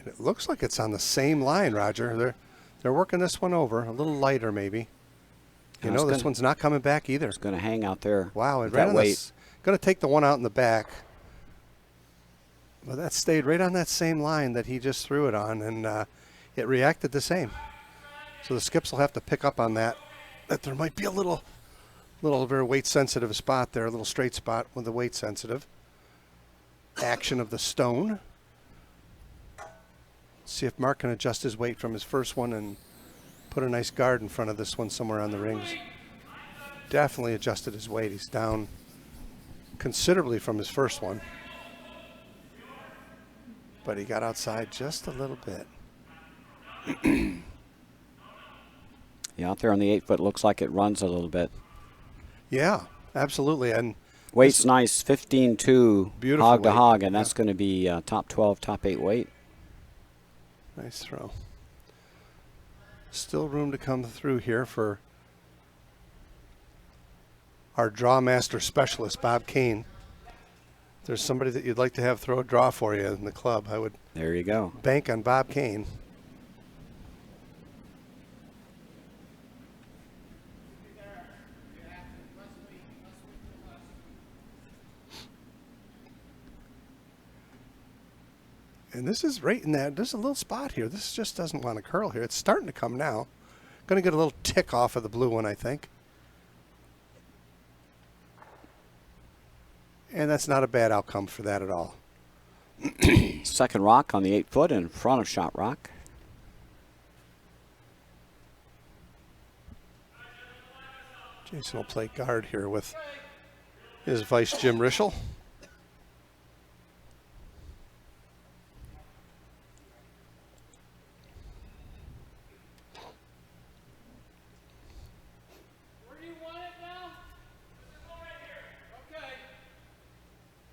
And it looks like it's on the same line, Roger. They're working this one over, a little lighter maybe. You know, this one's not coming back either. It's going to hang out there. Wow, with right that on weight. this. Going to take the one out in the back. Well, that stayed right on that same line that he just threw it on, and it reacted the same. So the skips will have to pick up on that there might be a little very weight-sensitive spot there, a little straight spot with the weight-sensitive. Action of the stone. See if Mark can adjust his weight from his first one and put a nice guard in front of this one somewhere on the rings. Definitely adjusted his weight. He's down considerably from his first one. But he got outside just a little bit. Yeah, out there on the 8 foot looks like it runs a little bit. Yeah, absolutely. And weight's nice, 15.2 hog to weight. hog, and that's going to be top 12, top 8 weight. Nice throw. Still room to come through here for our draw master specialist, Bob Kane. If there's somebody that you'd like to have throw a draw for you in the club, I would There you go. bank on Bob Kane. And this is right in that, there's a little spot here. This just doesn't want to curl here. It's starting to come now. Going to get a little tick off of the blue one, I think. And that's not a bad outcome for that at all. Second rock on the 8 foot in front of shot rock. Jason will play guard here with his vice, Jim Rischel.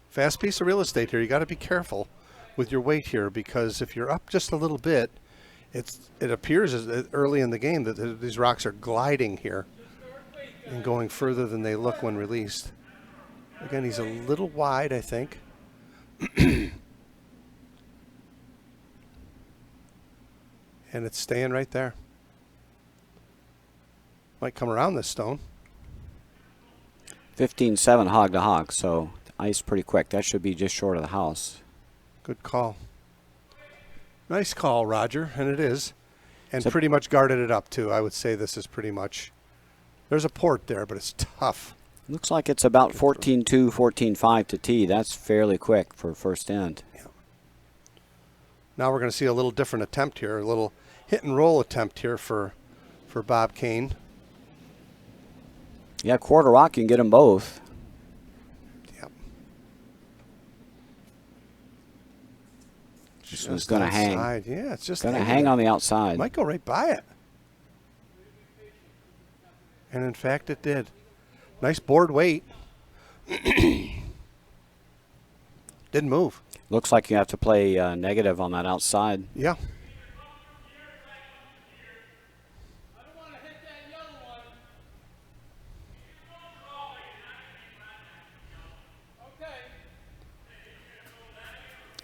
Fast piece of real estate here. You got to be careful with your weight here, because if you're up just a little bit, it appears as early in the game that these rocks are gliding here and going further than they look when released. Again, he's a little wide, I think. And it's staying right there. Might come around this stone. 15.7 hog to hog, so ice pretty quick. That should be just short of the house. Good call. Nice call, Roger, and it is. And pretty much guarded it up, too. I would say this is pretty much, there's a port there, but it's tough. Looks like it's about 14.2, 14.5 to tee. That's fairly quick for first end. Yeah. Now we're going to see a little different attempt here, a little hit and roll attempt here for Bob Kane. Yeah, quarter rock, you can get them both. Yep. This one's going to hang. Yeah, it's just going to hang on the outside. Might go right by it. And in fact, it did. Nice board weight. Didn't move. Looks like you have to play negative on that outside. Yeah.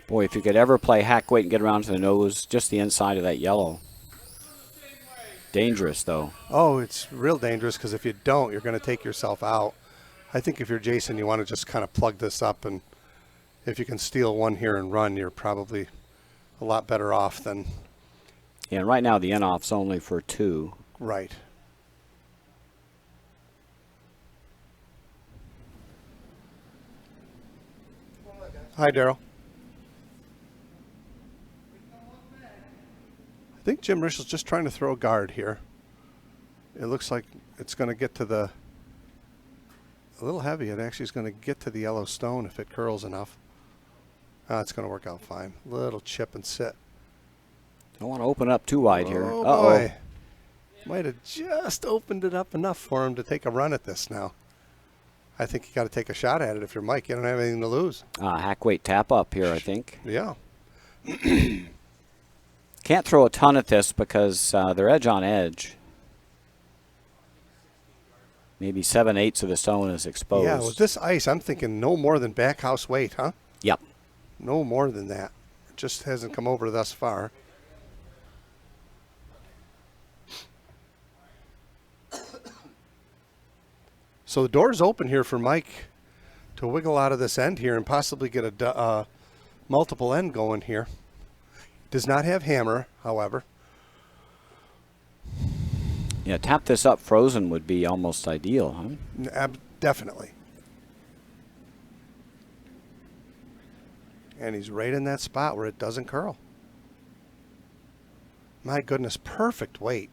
Boy, if you could ever play hack weight and get around to the nose, just the inside of that yellow. Dangerous, though. Oh, it's real dangerous, because if you don't, you're going to take yourself out. I think if you're Jason, you want to just kind of plug this up, and if you can steal one here and run, you're probably a lot better off than... Yeah, and right now the in-off's only for 2. Right. Hi, Daryl. I think Jim Rischel's just trying to throw a guard here. It looks like it's going to get to the... A little heavy. It actually is going to get to the yellow stone if it curls enough. It's going to work out fine. Little chip and sit. Don't want to open up too wide here. Oh, Uh-oh. boy. Might have just opened it up enough for him to take a run at this now. I think you got to take a shot at it if you're Mike. You don't have anything to lose. Hack weight tap up here, I think. Yeah. Can't throw a ton at this because they're edge on edge. Maybe 7/8 of the stone is exposed. Yeah, with this ice, I'm thinking no more than back house weight, huh? Yep. No more than that. just hasn't come over thus far. So the door's open here for Mike to wiggle out of this end here and possibly get a multiple end going here. Does not have hammer, however. Yeah, tap this up frozen would be almost ideal, huh? Definitely. And he's right in that spot where it doesn't curl. My goodness, perfect weight.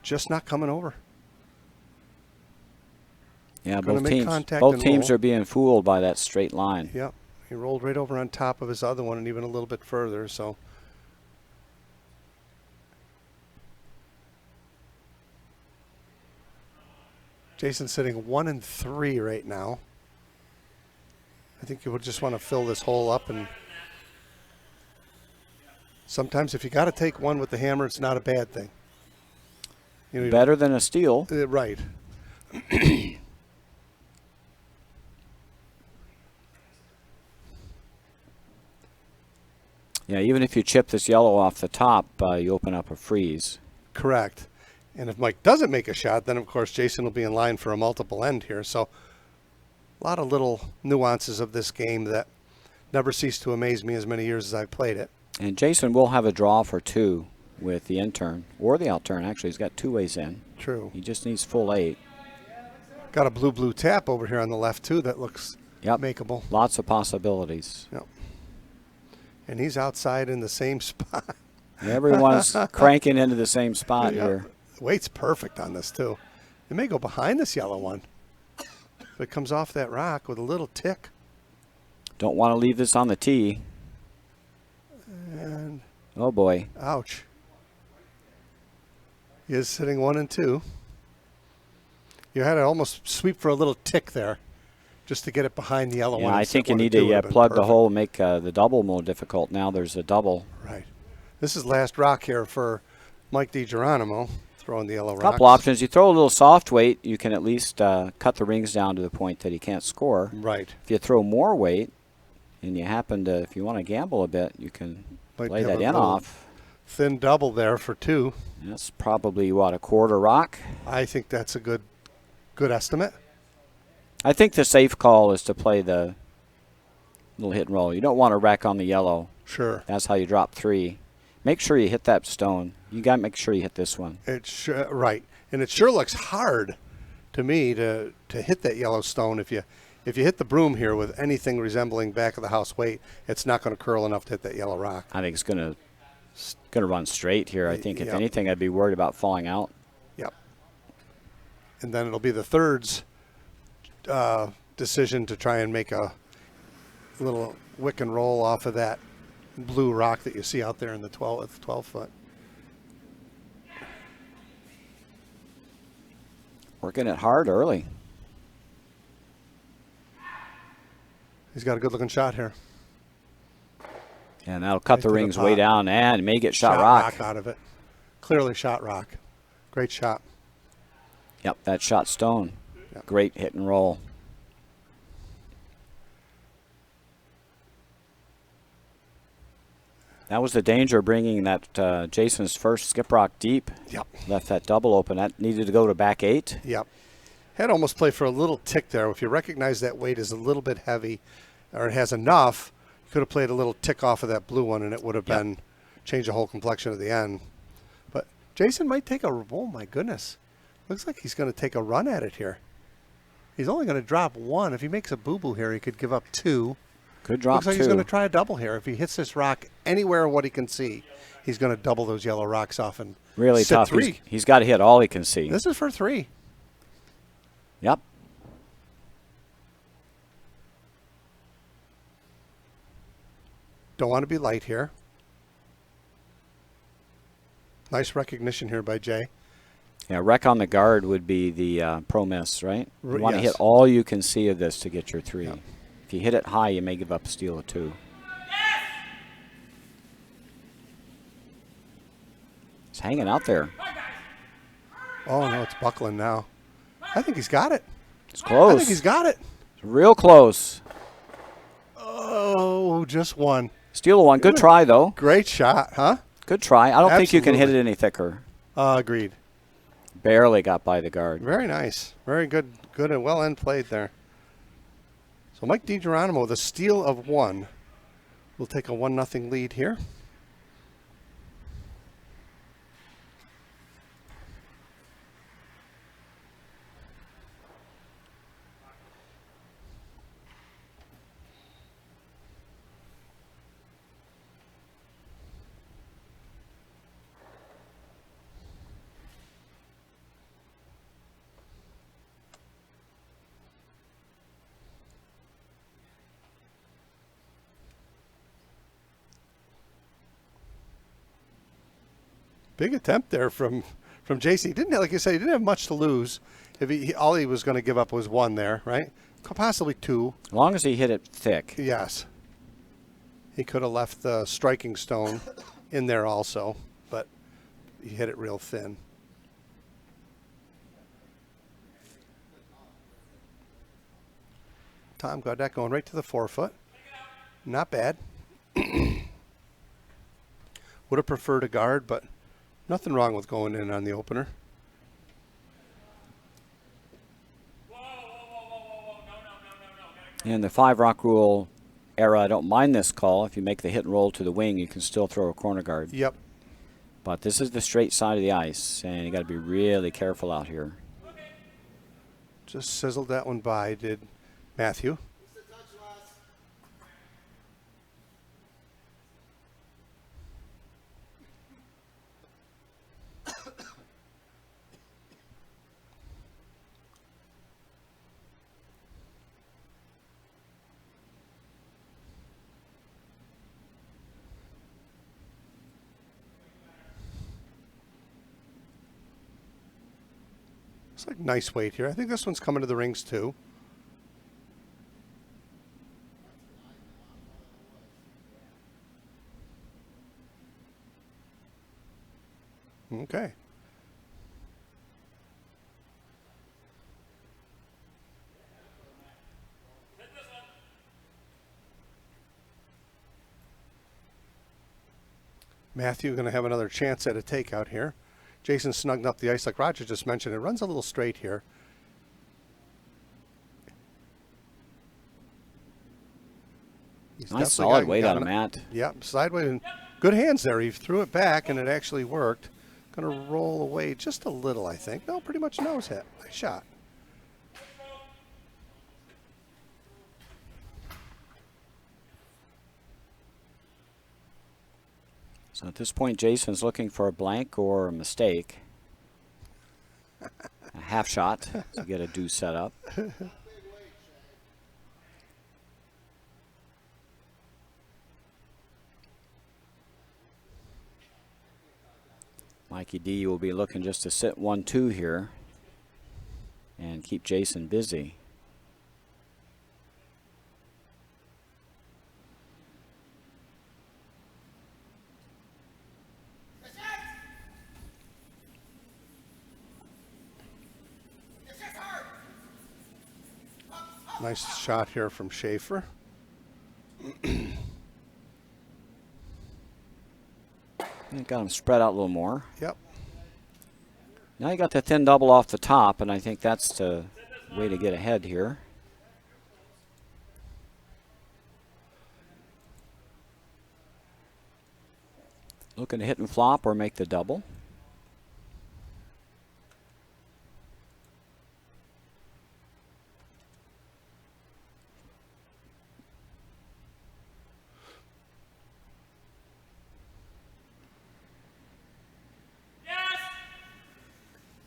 Just not coming over. Yeah, Gonna both make teams, contact both and teams roll. are being fooled by that straight line. Yep. He rolled right over on top of his other one and even a little bit further, so. Jason's sitting 1 and 3 right now. I think you would just want to fill this hole up, and sometimes if you got to take one with the hammer, it's not a bad thing. You know, Better than a steal. right. Yeah, even if you chip this yellow off the top, you open up a freeze. Correct. And if Mike doesn't make a shot, then of course Jason will be in line for a multiple end here. So a lot of little nuances of this game that never cease to amaze me as many years as I've played it. And Jason will have a draw for 2 with the in turn, or the out turn. Actually, he's got 2 ways in. True. He just needs full 8. Got a blue tap over here on the left too that looks makeable. Lots of possibilities. Yep. And he's outside in the same spot. Everyone's cranking into the same spot here. Weight's perfect on this too. It may go behind this yellow one. But it comes off that rock with a little tick. Don't want to leave this on the tee. And oh boy. ouch. He is sitting 1 and 2. You had to almost sweep for a little tick there just to get it behind the yellow one. Yeah, I think you need to plug the hole and make the double more difficult. Now there's a double. Right. This is last rock here for Mike DiGeronimo, throwing the yellow rock. Couple options. You throw a little soft weight, you can at least cut the rings down to the point that he can't score. Right. If you throw more weight, and you happen to, if you want to gamble a bit, you can lay that in off. Thin double there for 2. That's probably, what, a quarter rock? I think that's a good estimate. I think the safe call is to play the little hit and roll. You don't want to wreck on the yellow. Sure. That's how you drop 3. Make sure you hit that stone. You got to make sure you hit this one. Right. And it sure looks hard to me to hit that yellow stone. If you hit the broom here with anything resembling back of the house weight, it's not going to curl enough to hit that yellow rock. I think it's going to run straight here. I think if anything, I'd be worried about falling out. Yep. And then it'll be the third's decision to try and make a little wick and roll off of that blue rock that you see out there in the 12 foot. Working it hard early. He's got a good looking shot here. And that'll cut the to the rings pot. way down and may get shot rock. out of it. Clearly shot rock. Great shot. Yep, that shot stone. Yep. Great hit and roll. That was the danger of bringing that Jason's first skip rock deep. Yep. Left that double open. That needed to go to back 8. Yep. Had almost played for a little tick there. If you recognize that weight is a little bit heavy, or it has enough, you could have played a little tick off of that blue one, and it would have been changed the whole complexion at the end. But Jason might take oh my goodness. Looks like he's going to take a run at it here. He's only going to drop 1. If he makes a boo-boo here, he could give up 2. Could drop Looks like 2. he's going to try a double here. If he hits this rock anywhere what he can see, he's going to double those yellow rocks off and really sit tough. 3. He's got to hit all he can see. This is for 3. Yep. Don't want to be light here. Nice recognition here by Jay. Yeah, wreck on the guard would be the pro miss, right? You want to Yes. hit all you can see of this to get your 3. Yep. If you hit it high, you may give up a steal of 2. It's hanging out there. Oh, no, it's buckling now. I think he's got it. It's close. I think he's got it. It's real close. Oh, just 1. Steal one. Good try, though. Great shot, huh? Good try. I don't think you can hit it Absolutely. any thicker. Agreed. Barely got by the guard. Very nice. Very good. Good and well end played there. So Mike DiGeronimo with a steal of 1. We'll take a 1-0 lead here. Big attempt there from JC. Didn't, like you said, he didn't have much to lose. If all he was going to give up was 1 there, right? Possibly 2. As long as he hit it thick. Yes. He could have left the striking stone in there also, but he hit it real thin. Tom Gaudette going right to the 4-foot. Not bad. Would have preferred a guard, but nothing wrong with going in on the opener. In the 5-rock rule era, I don't mind this call. If you make the hit and roll to the wing, you can still throw a corner guard. Yep. But this is the straight side of the ice, and you got to be really careful out here. Just sizzled that one by, did Matthew. It's like nice weight here. I think this one's coming to the rings too. Okay. Matthew going to have another chance at a takeout here. Jason snugged up the ice like Roger just mentioned. It runs a little straight here. He's Nice definitely solid weight out of Matt. Yep, sideways. And good hands there. He threw it back, and it actually worked. Going to roll away just a little, I think. No, pretty much nose hit. Nice shot. So at this point, Jason's looking for a blank or a mistake. A half shot to get a deuce set up. Mikey D will be looking just to sit 1-2 here and keep Jason busy. Nice shot here from Schaefer. Got him spread out a little more. Yep. Now you got the thin double off the top, and I think that's the way to get ahead here. Looking to hit and flop or make the double.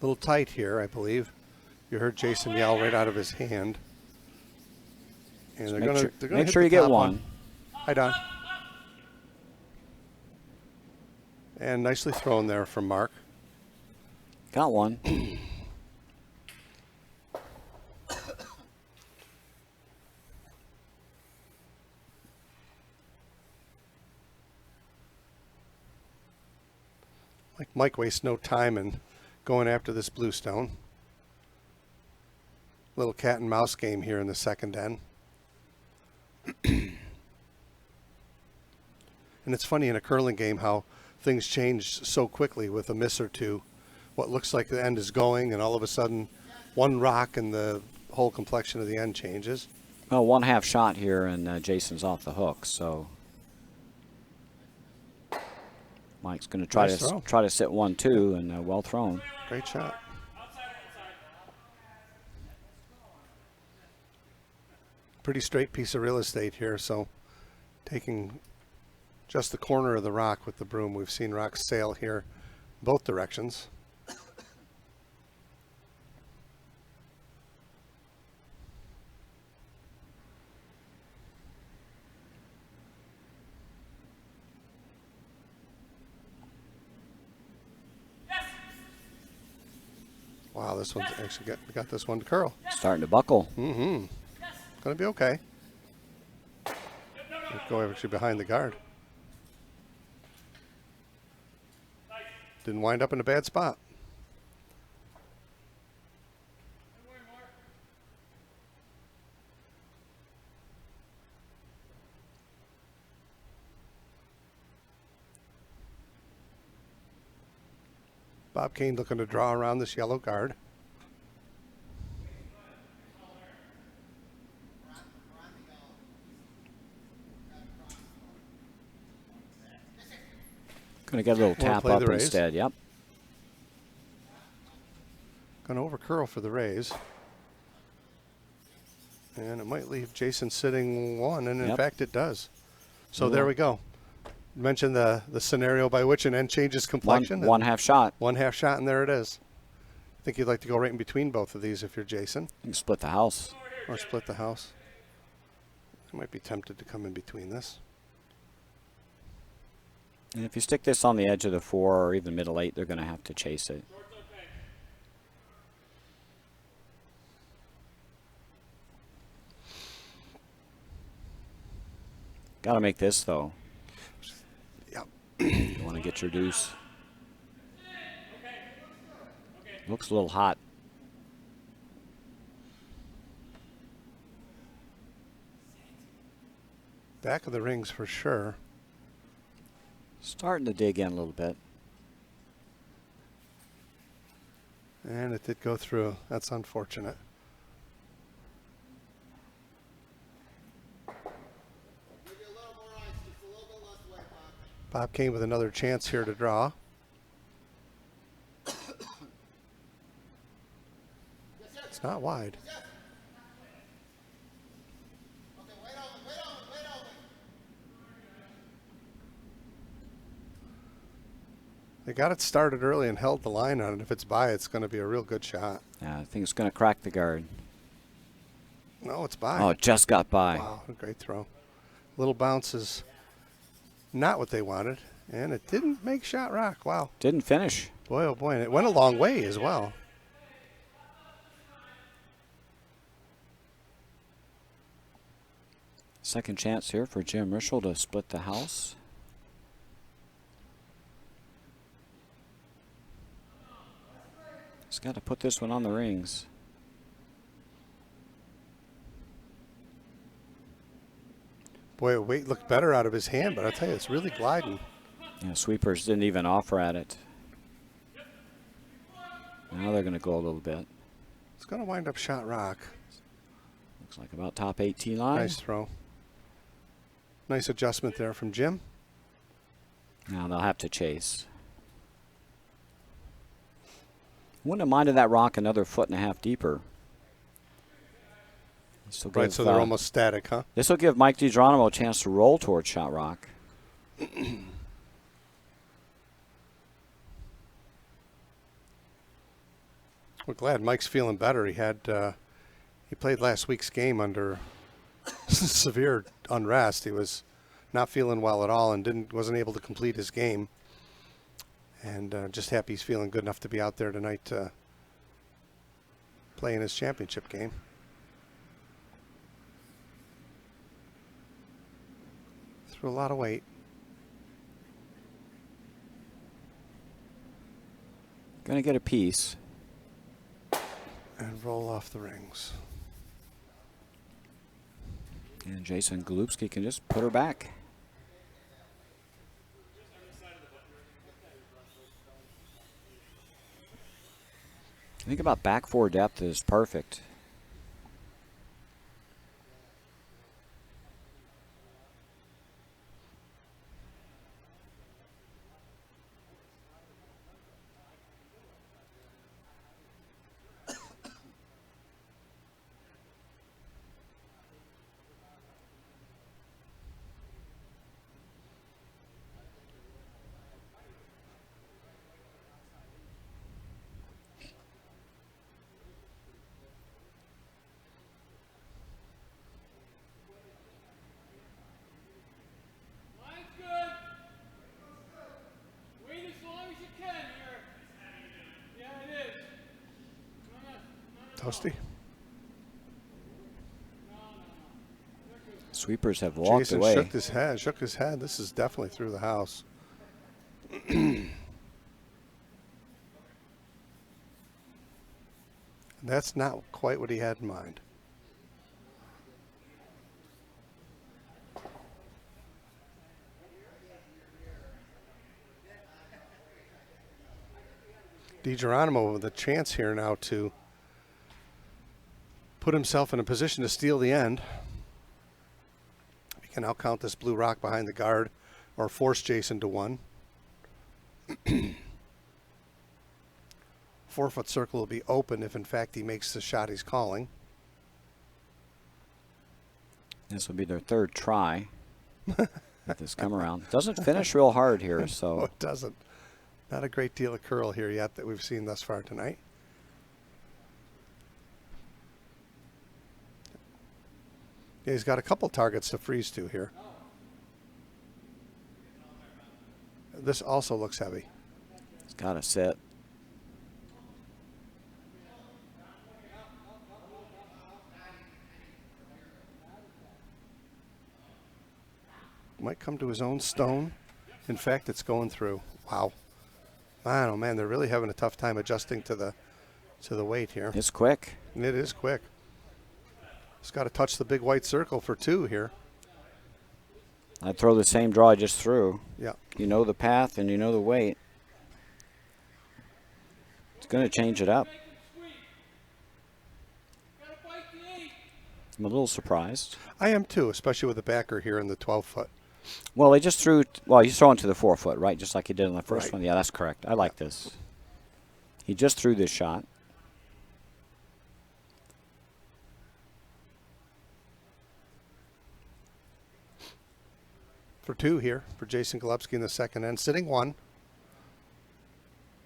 A little tight here, I believe. You heard Jason yell right out of his hand. And they're going to make sure you get one. Hi, Don. And nicely thrown there from Mark. Got one. Like Mike wastes no time in going after this blue stone. Little cat and mouse game here in the second end. And it's funny in a curling game how things change so quickly with a miss or two. What looks like the end is going, and all of a sudden, one rock and the whole complexion of the end changes. Well, 1/2 shot here, and Jason's off the hook. So Mike's going to Nice throw. try to sit 1-2, and well thrown. Great shot. Pretty straight piece of real estate here, so taking just the corner of the rock with the broom. We've seen rocks sail here both directions. Wow, this one's actually got this one to curl. Starting to buckle. Mm-hmm. Gonna be okay. Go actually behind the guard. Didn't wind up in a bad spot. Bob Kane looking to draw around this yellow guard. Going to get a little tap play up the raise. instead. Yep. Going to over curl for the raise. And it might leave Jason sitting 1, and in Yep. fact it does. So there we go. Mentioned the scenario by which an end changes complexion. 1/2 shot. 1/2 shot, and there it is. I think you'd like to go right in between both of these if you're Jason, You can split the house. or split the house. I might be tempted to come in between this. And if you stick this on the edge of the 4 or even middle 8, they're going to have to chase it. Got to make this, though. Yep. You want to get your deuce. Looks a little hot. Back of the rings for sure. Starting to dig in a little bit. And it did go through. That's unfortunate. Bob Kane with another chance here to draw. It's not wide. They got it started early and held the line on it. If it's by, it's going to be a real good shot. Yeah, I think it's going to crack the guard. No, it's by. Oh, it just got by. Wow, a great throw. Little bounce is not what they wanted, and it didn't make shot rock. Wow. Didn't finish. Boy, oh boy, and it went a long way as well. Second chance here for Jim Rischel to split the house. He's got to put this one on the rings. Boy, weight looked better out of his hand, but I tell you, it's really gliding. Yeah, sweepers didn't even offer at it. Now they're going to go a little bit. It's going to wind up shot rock. Looks like about top 18 line. Nice throw. Nice adjustment there from Jim. Now they'll have to chase. Wouldn't have minded that rock another 1.5 deeper. Right, so they're almost static, huh? This will give Mike DiGeronimo a chance to roll towards shot rock. We're glad Mike's feeling better. He played last week's game under severe unrest. He was not feeling well at all and wasn't able to complete his game. And just happy he's feeling good enough to be out there tonight playing his championship game. Threw a lot of weight. Going to get a piece. And roll off the rings. And Jason Golubski can just put her back. Think about back four depth is perfect. Toasty. Sweepers have walked Jason away. shook his head. This is definitely through the house. That's not quite what he had in mind. DiGeronimo with a chance here now to put himself in a position to steal the end. He can now count this blue rock behind the guard or force Jason to one. 4-foot circle will be open if in fact he makes the shot he's calling. This will be their third try at this come around. Doesn't finish real hard here, No, so it doesn't. Not a great deal of curl here yet that we've seen thus far tonight. Yeah, he's got a couple targets to freeze to here. This also looks heavy. it's got to sit. Might come to his own stone. In fact, it's going through. Wow. Man, oh man, they're really having a tough time adjusting to the weight here. It's quick. And it is quick. It's got to touch the big white circle for two here. I'd throw the same draw I just threw. Yeah. You know the path and you know the weight. It's going to change it up. I'm a little surprised. I am too, especially with the backer here in the 12-foot. Well, he just threw, well, he's throwing to the 4-foot, right? Just like he did on the first Right. one. Yeah, that's correct. I like this. He just threw this shot. For two here for Jason Golubski in the second end. Sitting one.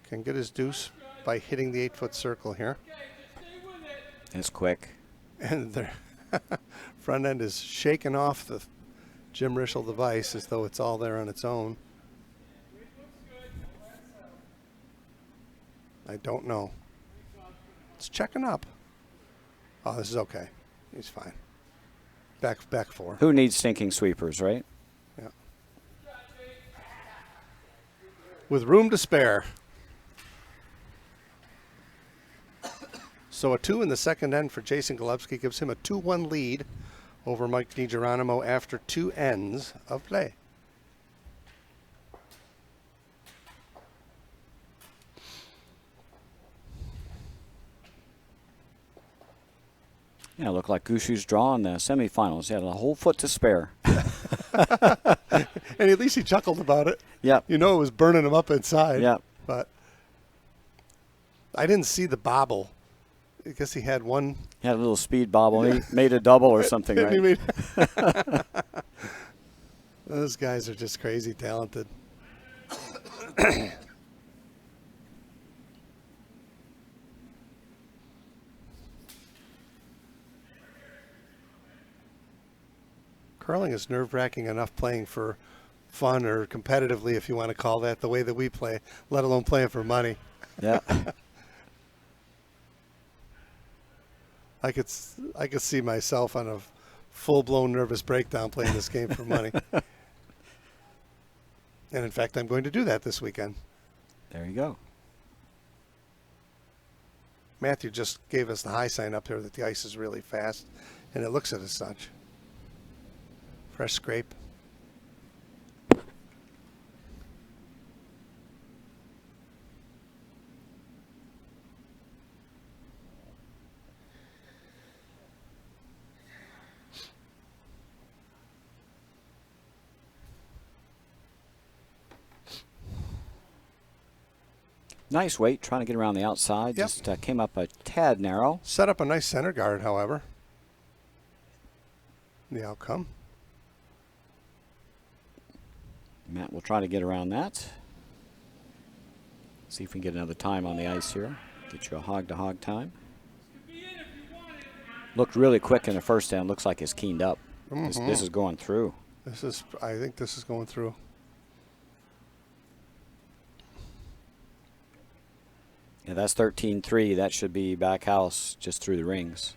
Can get his deuce by hitting the 8-foot circle here. It's quick. And their front end is shaking off the Jim Rischel device as though it's all there on its own. I don't know. It's checking up. Oh, this is okay. He's fine. Back four. Who needs stinking sweepers, right? Yeah. With room to spare. So a 2 in the second end for Jason Golubski gives him a 2-1 lead over Mike DiGeronimo after 2 ends of play. Yeah, it looked like Gushu's draw in the semifinals. He had a whole foot to spare. And at least he chuckled about it. Yep. You know it was burning him up inside. Yep. But I didn't see the bobble. I guess he had one. He had a little speed bobble. He made a double or something, And he right? made- Those guys are just crazy talented. Curling is nerve-wracking enough playing for fun or competitively, if you want to call that, the way that we play, let alone playing for money. Yeah. I could see myself on a full-blown nervous breakdown playing this game for money. And in fact, I'm going to do that this weekend. There you go. Matthew just gave us the high sign up here that the ice is really fast, and it looks it as such. Fresh scrape. Nice weight, trying to get around the outside. Yep. Just came up a tad narrow. Set up a nice center guard, however. The outcome. Matt will try to get around that. See if we can get another time on the ice here. Get you a hog-to-hog time. Looked really quick in the first end. Looks like it's keened up. This is going through. I think this is going through. Yeah, that's 13-3. That should be back house just through the rings.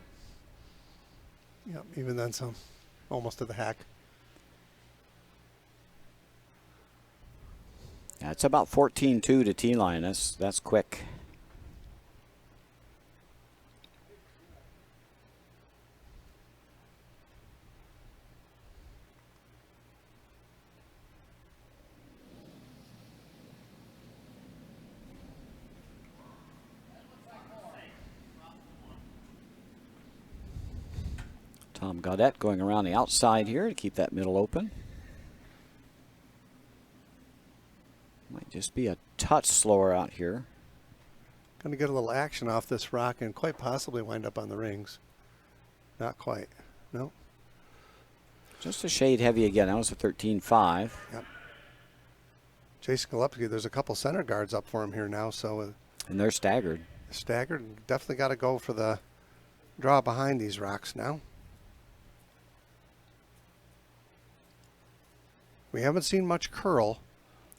Yep, even then some. Almost to the hack. Yeah, it's about 14-2 to T-line. That's quick. Tom Gaudette going around the outside here to keep that middle open. Might just be a touch slower out here. Going to get a little action off this rock and quite possibly wind up on the rings. Not quite. No. Just a shade heavy again. That was a 13-5. Yep. Jason Gillespie, there's a couple center guards up for him here now, so And they're staggered. staggered. Definitely got to go for the draw behind these rocks now. We haven't seen much curl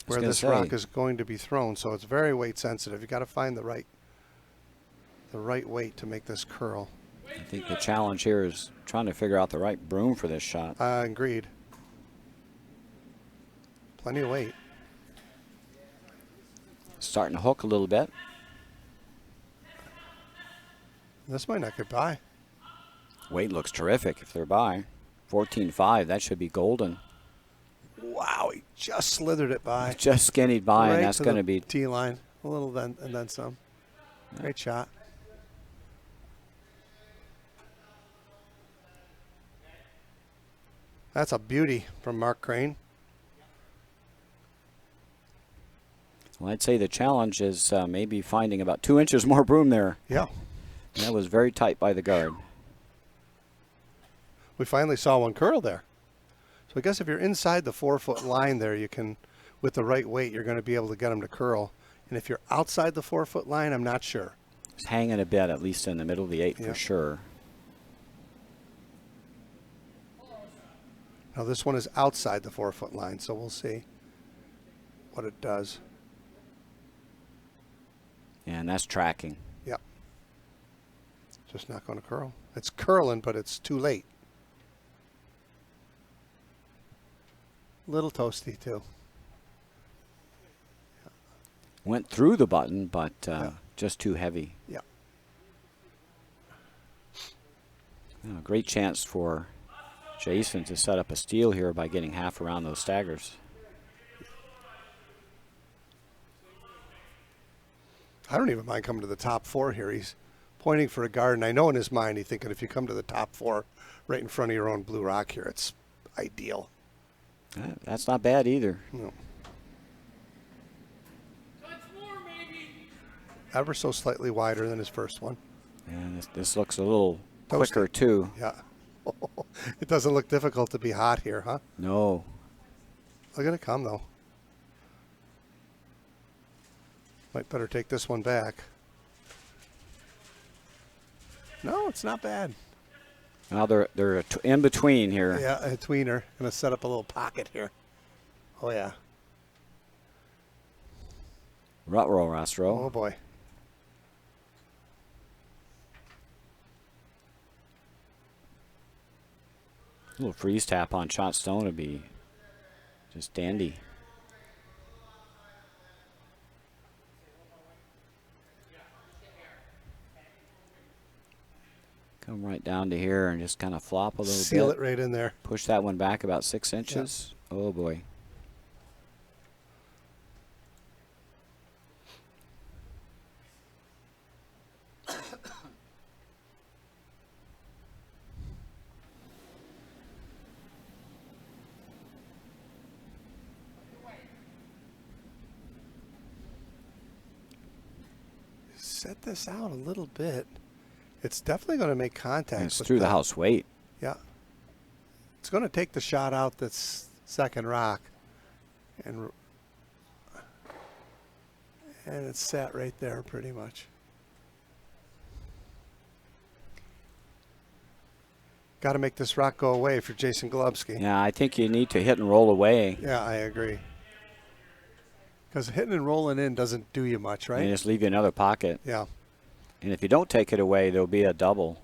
where this rock is going to be thrown, so it's very weight sensitive. You got to find the right weight to make this curl. I think the challenge here is trying to figure out the right broom for this shot. Agreed. Plenty of weight. Starting to hook a little bit. This might not get by. Weight looks terrific if they're by. 14-5, that should be golden. Wow, he just slithered it by. Just skinnied by, right, and that's going to be T-line. A little then and then some. Great shot. That's a beauty from Mark Crane. Well, I'd say the challenge is maybe finding about 2 inches more broom there. Yeah. That was very tight by the guard. We finally saw one curl there. So I guess if you're inside the 4-foot line there, you can, with the right weight, you're going to be able to get them to curl. And if you're outside the 4-foot line, I'm not sure. It's hanging a bit, at least in the middle of the 8 Yeah. for sure. Now this one is outside the 4-foot line, so we'll see what it does. And that's tracking. Yep. Just not going to curl. It's curling, but it's too late. Little toasty too. Went through the button, but just too heavy. Yeah. Great chance for Jason to set up a steal here by getting half around those staggers. I don't even mind coming to the top 4 here. He's pointing for a guard, and I know in his mind he's thinking if you come to the top 4 right in front of your own blue rock here, it's ideal. That's not bad either. No. Ever so slightly wider than his first one. And this looks a little Toasty. quicker too. Yeah. It doesn't look difficult to be hot here, huh? No. Look at it come, though. Might better take this one back. No, it's not bad. Now they're in between here. Yeah, a tweener. Gonna set up a little pocket here. Oh, yeah. Rutrow, Rostro. Oh, boy. A little freeze tap on shot stone would be just dandy. Come right down to here and just kind of flop a little bit. Seal it right in there. Push that one back about 6 inches. Yep. Oh boy. set this out a little bit. It's definitely going to make contact. And it's with through the house weight. Yeah. It's going to take the shot out that's second rock. And it's sat right there pretty much. Got to make this rock go away if you're Jason Golubski. Yeah, I think you need to hit and roll away. Yeah, I agree. Because hitting and rolling in doesn't do you much, right? And just leave you another pocket. Yeah. And if you don't take it away, there'll be a double.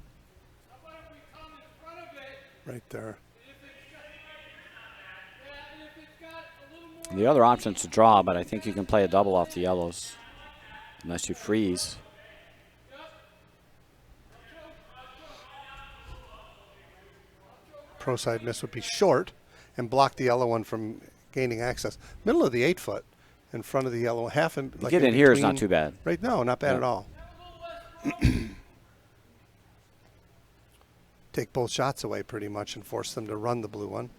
Right there. The other option's to draw, but I think you can play a double off the yellows. Unless you freeze. Pro side miss would be short and block the yellow one from gaining access. Middle of the 8 foot in front of the yellow, half in. Like Get in here is not too bad. Right? No, not bad Yeah. at all. Take both shots away pretty much and force them to run the blue one.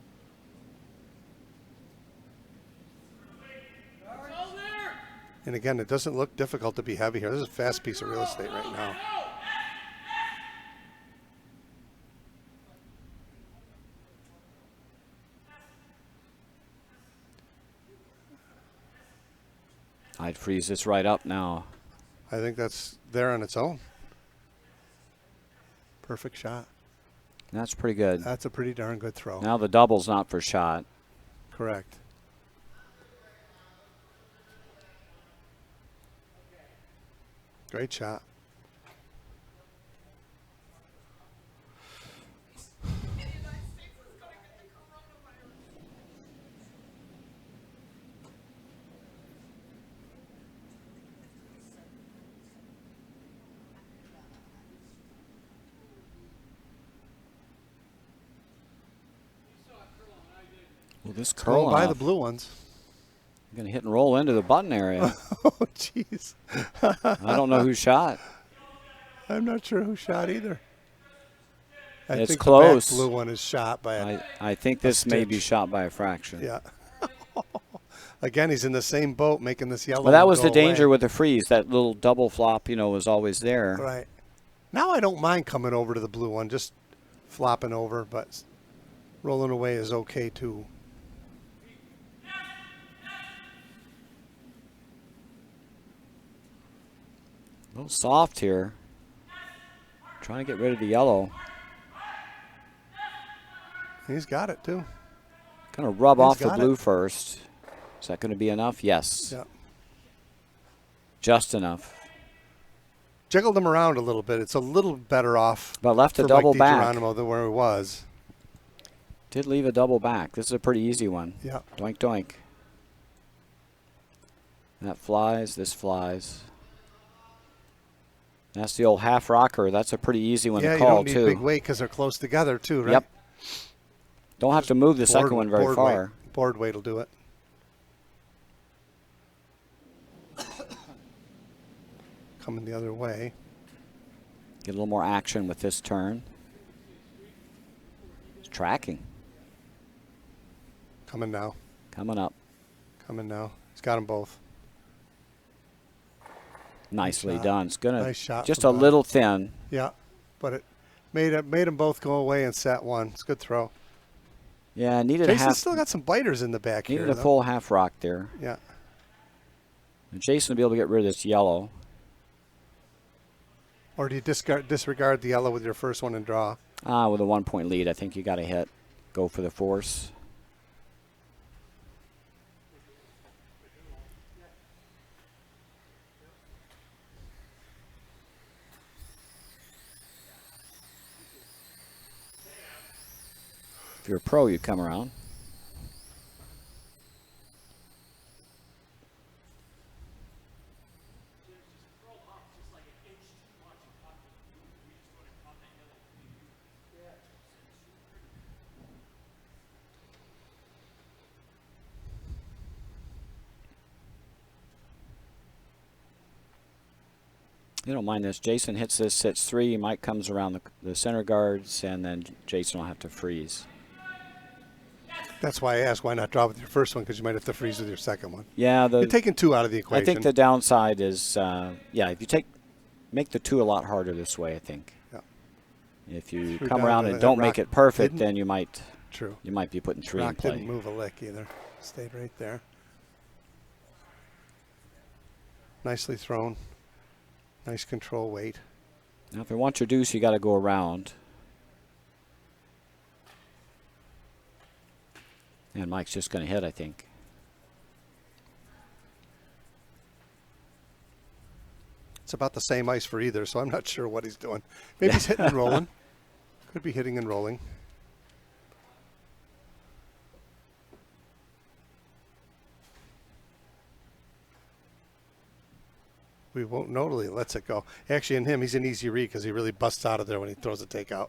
And again, it doesn't look difficult to be heavy here. This is a fast piece of real estate right now. I'd freeze this right up now. I think that's there on its own. Perfect shot. That's pretty good. That's a pretty darn good throw. Now the double's not for shot. Correct. Great shot. Well, this Curl curl by the blue ones. I'm going to hit and roll into the button area. Oh, jeez. I don't know who shot. I'm not sure who shot either. I It's think close. The back blue one is shot by a I think this may be stitch. shot by a fraction. Yeah. Again, he's in the same boat making this yellow. Well, that one was go the danger away. with the freeze. That little double flop, was always there. Right. Now I don't mind coming over to the blue one, just flopping over, but rolling away is okay too. A little soft here. Trying to get rid of the yellow. He's got it too. Going to rub He's off the got blue it. first. Is that going to be enough? Yes. Yeah. Just enough. Jiggled him around a little bit. It's a little better off But left a for double Mike back. DiGeronimo than where it was. Did leave a double back. This is a pretty easy one. Yeah. Doink, doink. That flies. This flies. That's the old half rocker. That's a pretty easy one Yeah, to you call, don't need too. big weight because they're close together too, right? Yep. Don't have to move the second Board- one very board far. Weight. Board weight will do it. Coming the other way. Get a little more action with this turn. It's tracking. Coming now. Coming up. Coming now. He's got them both. Nicely shot. done. It's gonna Nice shot just a from Bob. little thin. Yeah, but it made them both go away and set one. It's a good throw. Yeah, needed a Jason half. still got some biters in the back Needed here. a though. full half rock there. Yeah. And Jason will be able to get rid of this yellow. Or do you disregard the yellow with your first one and draw? With a 1 point lead, I think you got to hit. Go for the force. If you're a pro, you come around. You don't mind this. Jason hits this, sits 3. Mike comes around the center guards, and then Jason will have to freeze. That's why I asked why not draw with your first one, because you might have to freeze with your second one. Yeah, You're taking 2 out of the equation. I think the downside is, if you take make the 2 a lot harder this way, I think. Yeah. If you Threw come down around to and the don't rock. make it perfect, Didn't- then you might True. be putting 3 in Rock play. didn't move a lick either. Stayed right there. Nicely thrown. Nice control weight. Now, if you want your deuce, you got to go around. And Mike's just going to hit, I think. It's about the same ice for either, so I'm not sure what he's doing. Maybe he's hitting and rolling. Could be hitting and rolling. We won't know till he lets it go. Actually, in him, he's an easy read because he really busts out of there when he throws a takeout.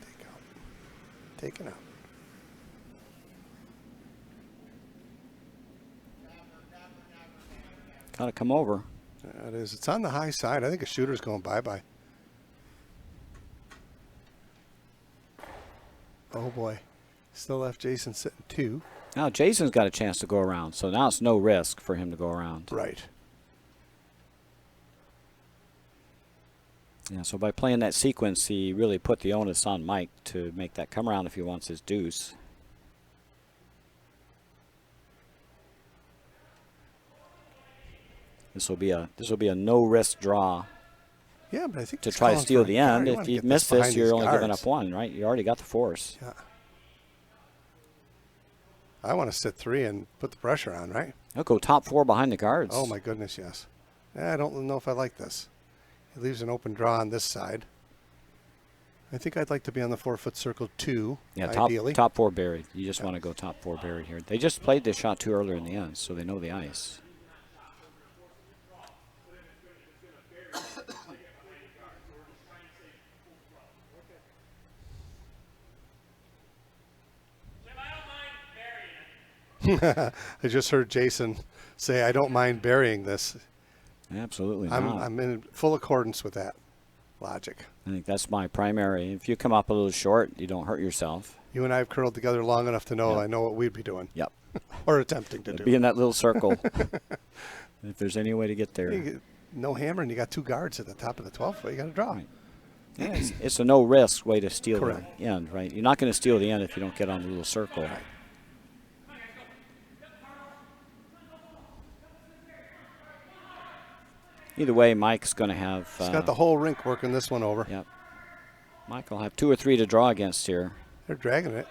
Takeout. Taken out. Got to come over. It is. It's on the high side. I think a shooter's going bye-bye. Oh, boy. Still left Jason sitting 2. Now, Jason's got a chance to go around, so now it's no risk for him to go around. Right. Yeah, so by playing that sequence, he really put the onus on Mike to make that come around if he wants his deuce. This will be a no risk draw Yeah, but I think to he's try to calling steal for a the guard. end. You If wanna you get miss behind this, you're these only giving guards. up 1, right? You already got the force. Yeah. I want to sit 3 and put the pressure on, right? He'll go top 4 behind the guards. Oh, my goodness, yes. I don't know if I like this. He leaves an open draw on this side. I think I'd like to be on the 4-foot circle 2, Yeah, ideally. top 4 buried. You just want to go top 4 buried here. They just played this shot too earlier in the end, so they know the ice. I just heard Jason say, I don't mind burying this. Absolutely not. I'm in full accordance with that logic. I think that's my primary. If you come up a little short, you don't hurt yourself. You and I have curled together long enough to know Yep. I know what we'd be doing. Yep. Or attempting to do. Be in that little circle. If there's any way to get there. You get no hammer, and you got 2 guards at the top of the 12 foot. You got to draw. Right. Yeah, it's a no risk way to steal Correct. the end, right? You're not going to steal the end if you don't get on the little circle. Right. Either way, Mike's going to have. He's got the whole rink working this one over. Yep. Mike will have 2 or 3 to draw against here. They're dragging it.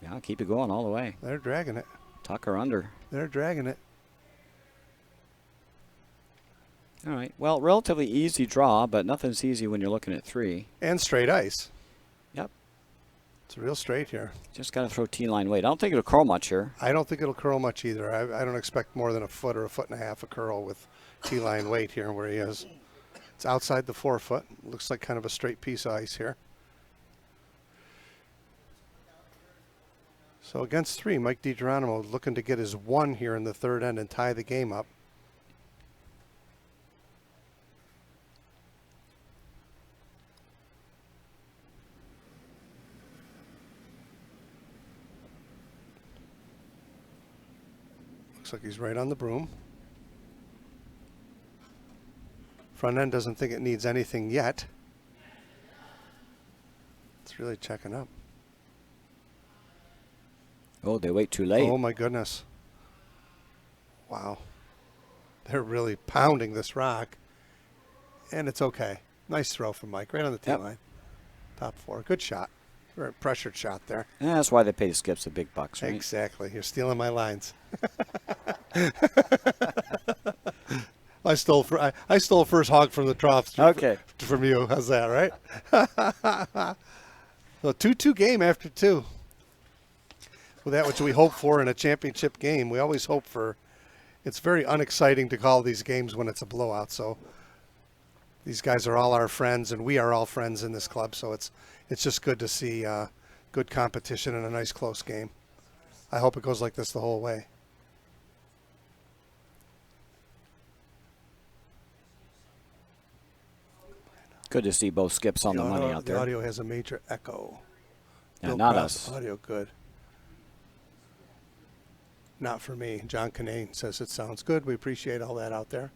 Yeah, keep it going all the way. They're dragging it. Tuck or under. They're dragging it. All right. Well, relatively easy draw, but nothing's easy when you're looking at 3. And straight ice. Yep. It's real straight here. Just got to throw T-line weight. I don't think it'll curl much here. I don't think it'll curl much either. I don't expect more than a foot or a foot and a half of curl with T-line weight here where he is. It's outside the 4 foot. Looks like kind of a straight piece of ice here. So against 3, Mike DiGeronimo looking to get his 1 here in the 3rd end and tie the game up. Looks like he's right on the broom. Front end doesn't think it needs anything yet. It's really checking up. Oh, they wait too late. Oh my goodness. Wow. They're really pounding this rock. And it's okay. Nice throw from Mike, right on the tee Yep. line. Top 4. Good shot. Very pressured shot there. And that's why they pay the skips the big bucks, right? Exactly. You're stealing my lines. I stole first hog from the trough. Okay. From you. How's that, right? So 2-2 game after 2. With that which we hope for in a championship game, we always hope for. It's very unexciting to call these games when it's a blowout. So these guys are all our friends, and we are all friends in this club. So it's just good to see good competition and a nice close game. I hope it goes like this the whole way. Good to see both skips on the money out The there. audio has a major echo. Yeah, Bill not Cross, us. Audio good. Not for me. John Canane says it sounds good. We appreciate all that out there.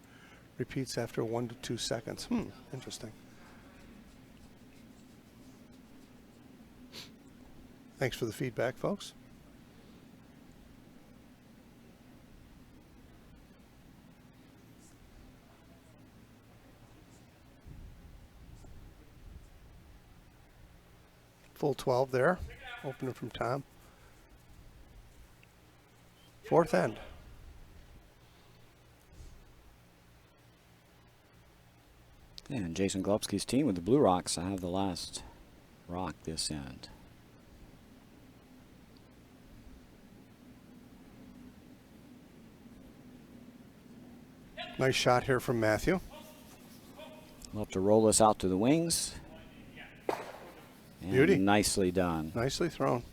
Repeats after 1 to 2 seconds. Interesting. Thanks for the feedback, folks. Full 12 there. Opener from Tom. Fourth end. And Jason Glupski's team with the Blue Rocks, I have the last rock this end. Nice shot here from Matthew. We'll have to roll this out to the wings. And Beauty. nicely done. Nicely thrown.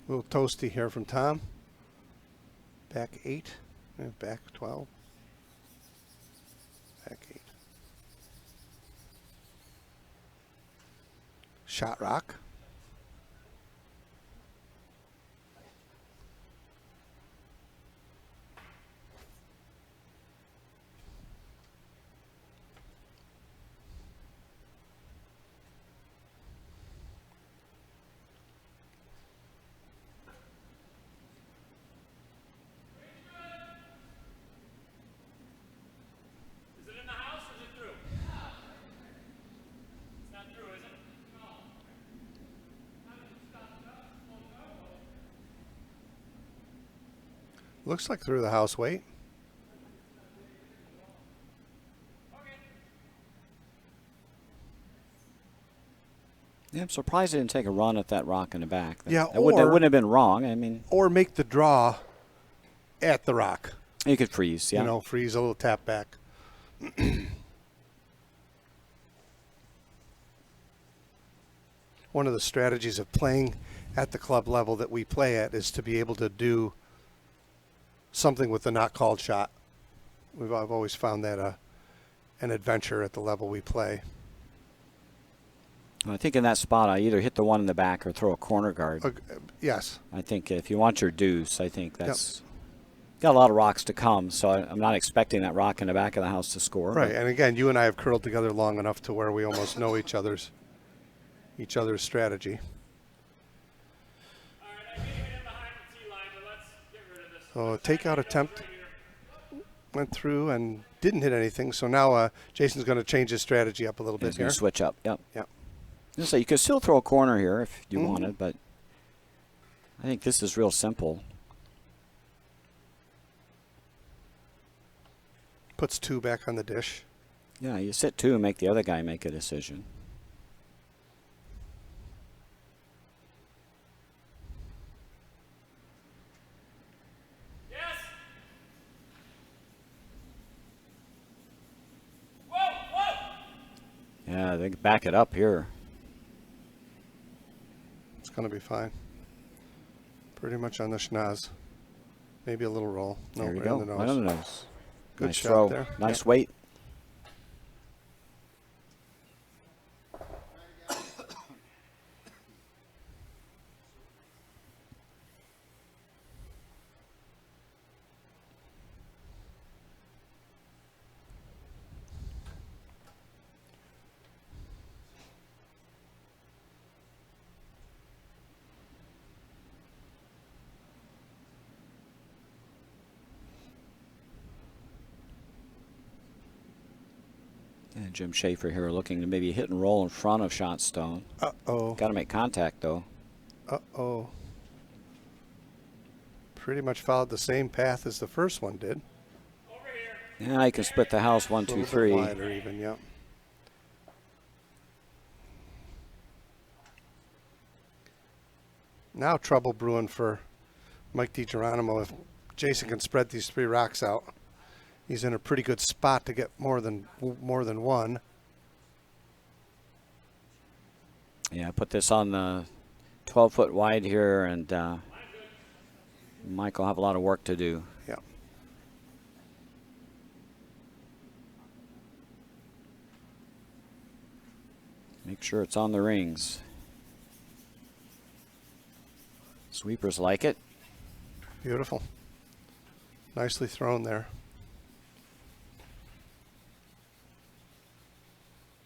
A little toasty here from Tom. Back 8. Back 12. Back 8. Shot rock. Looks like through the house weight. Yeah, I'm surprised they didn't take a run at that rock in the back. Yeah, that wouldn't have been wrong. I mean, or make the draw at the rock. you could freeze, yeah. You know, freeze a little tap back. One of the strategies of playing at the club level that we play at is to be able to do something with the not called shot. I've always found that an adventure at the level we play. I think in that spot, I either hit the one in the back or throw a corner guard. Yes. I think if you want your deuce, I think that's got a lot of rocks to come. So I'm not expecting that rock in the back of the house to score. Right, and again, you and I have curled together long enough to where we almost know each other's strategy. So a takeout attempt went through and didn't hit anything. So now Jason's going to change his strategy up a little bit He's going here. to switch up. Yep. Yep. So you could still throw a corner here if you wanted, but I think this is real simple. Puts 2 back on the dish. Yeah, you sit 2 and make the other guy make a decision. Yeah, they can back it up here. It's going to be fine. Pretty much on the schnoz. Maybe a little roll. No, There you right go. on the nose. Right on the nose. Good Nice shot throw. there. Nice Yep. weight. And Jim Schaefer here looking to maybe hit and roll in front of Shotstone. Uh-oh. Got to make contact, though. Uh-oh. Pretty much followed the same path as the first one did. Yeah, you can split the house 1, A 2, little bit 3. wider even, yep. Now trouble brewing for Mike DiGeronimo, if Jason can spread these 3 rocks out, he's in a pretty good spot to get more than one. Yeah, I put this on the 12-foot wide here, and Mike will have a lot of work to do. Yeah. Make sure it's on the rings. Sweepers like it. Beautiful. Nicely thrown there.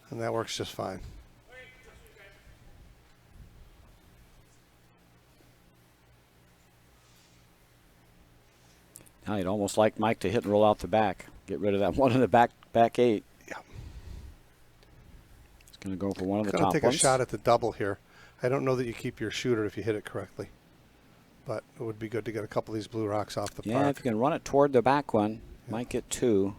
And that works just fine. Now you'd almost like Mike to hit and roll out the back. Get rid of that one in the back 8. Yeah. It's going to go for one of the Going top to take ones. a shot at the double here. I don't know that you keep your shooter if you hit it correctly, but it would be good to get a couple of these blue rocks off the Yeah, park. if you can run it toward the back one, Yeah. might get 2.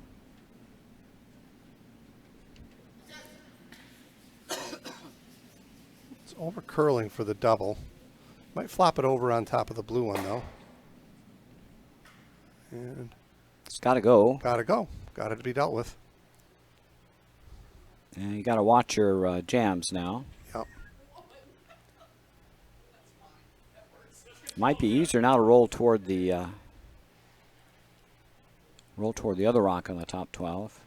It's over curling for the double. Might flop it over on top of the blue one though. And It's got to go. gotta go. Got it to be dealt with. And you got to watch your jams now. Yep. Might be easier now to roll toward the other rock on the top 12.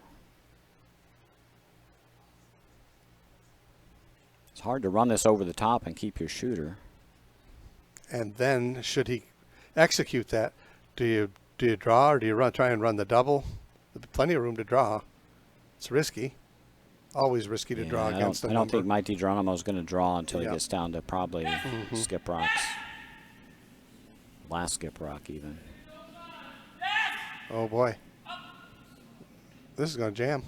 It's hard to run this over the top and keep your shooter. And then should he execute that, do you draw or do you try and run the double? There's plenty of room to draw. It's risky. Always risky to draw against I a don't number. think Mike DiGeronimo is going to draw until Yeah. he gets down to probably skip rocks. Last skip rock even. Oh boy. This is going to jam.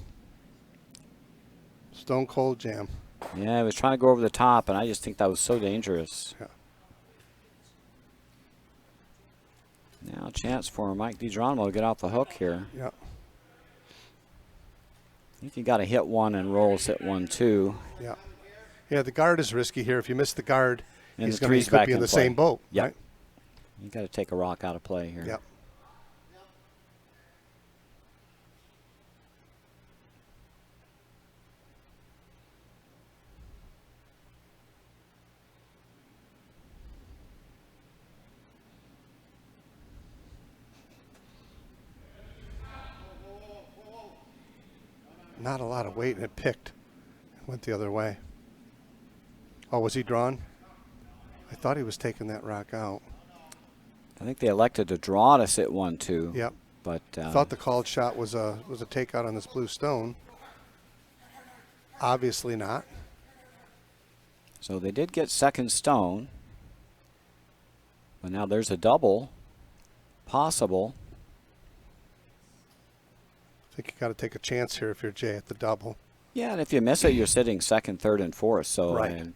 Stone cold jam. Yeah, he was trying to go over the top, and I just think that was so dangerous. Yeah. Now a chance for Mike DiGeronimo to get off the hook here. Yeah. I think you got to hit one and rolls hit 1 too. Yeah. Yeah, the guard is risky here. If you miss the guard, And he's the going three's to back be in in the play. same boat. Yep. Right? You got to take a rock out of play here. Yep. Not a lot of weight, and it picked. It went the other way. Oh, was he drawn? I thought he was taking that rock out. I think they elected to draw to sit 1 2. Yep. But I thought the called shot was a takeout on this blue stone. Obviously not. so they did get second stone. But now there's a double possible. I think you got to take a chance here if you're Jay at the double. Yeah, and if you miss it, you're sitting second, third, and fourth. So, Right. and,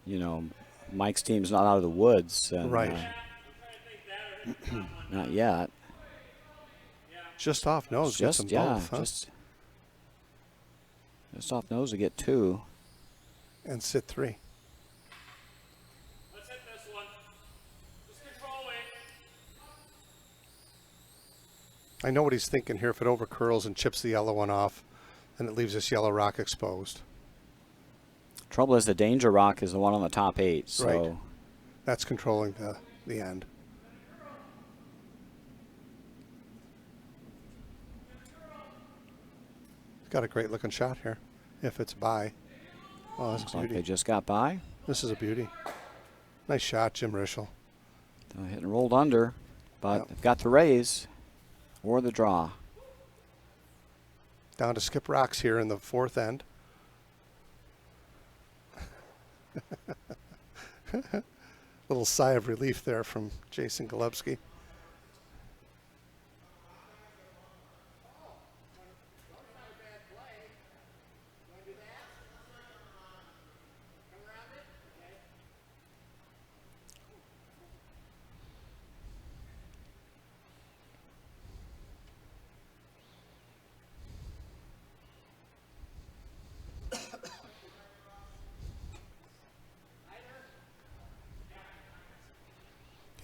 you know, Mike's team's not out of the woods. And, Right. Not yet. Just off nose, gets them both, huh? just off nose to get 2. And sit 3. Let's hit this one. Just controlling. I know what he's thinking here. If it over curls and chips the yellow one off, then it leaves this yellow rock exposed. Trouble is the danger rock is the one on the top 8. So Right. That's controlling the end. Got a great looking shot here. If it's by. Oh, that's looks a like beauty. they just got by. This is a beauty. Nice shot, Jim Rischel. Hit and rolled under, but Yep. they've got the raise or the draw. Down to skip rocks here in the 4th end. Little sigh of relief there from Jason Golubski.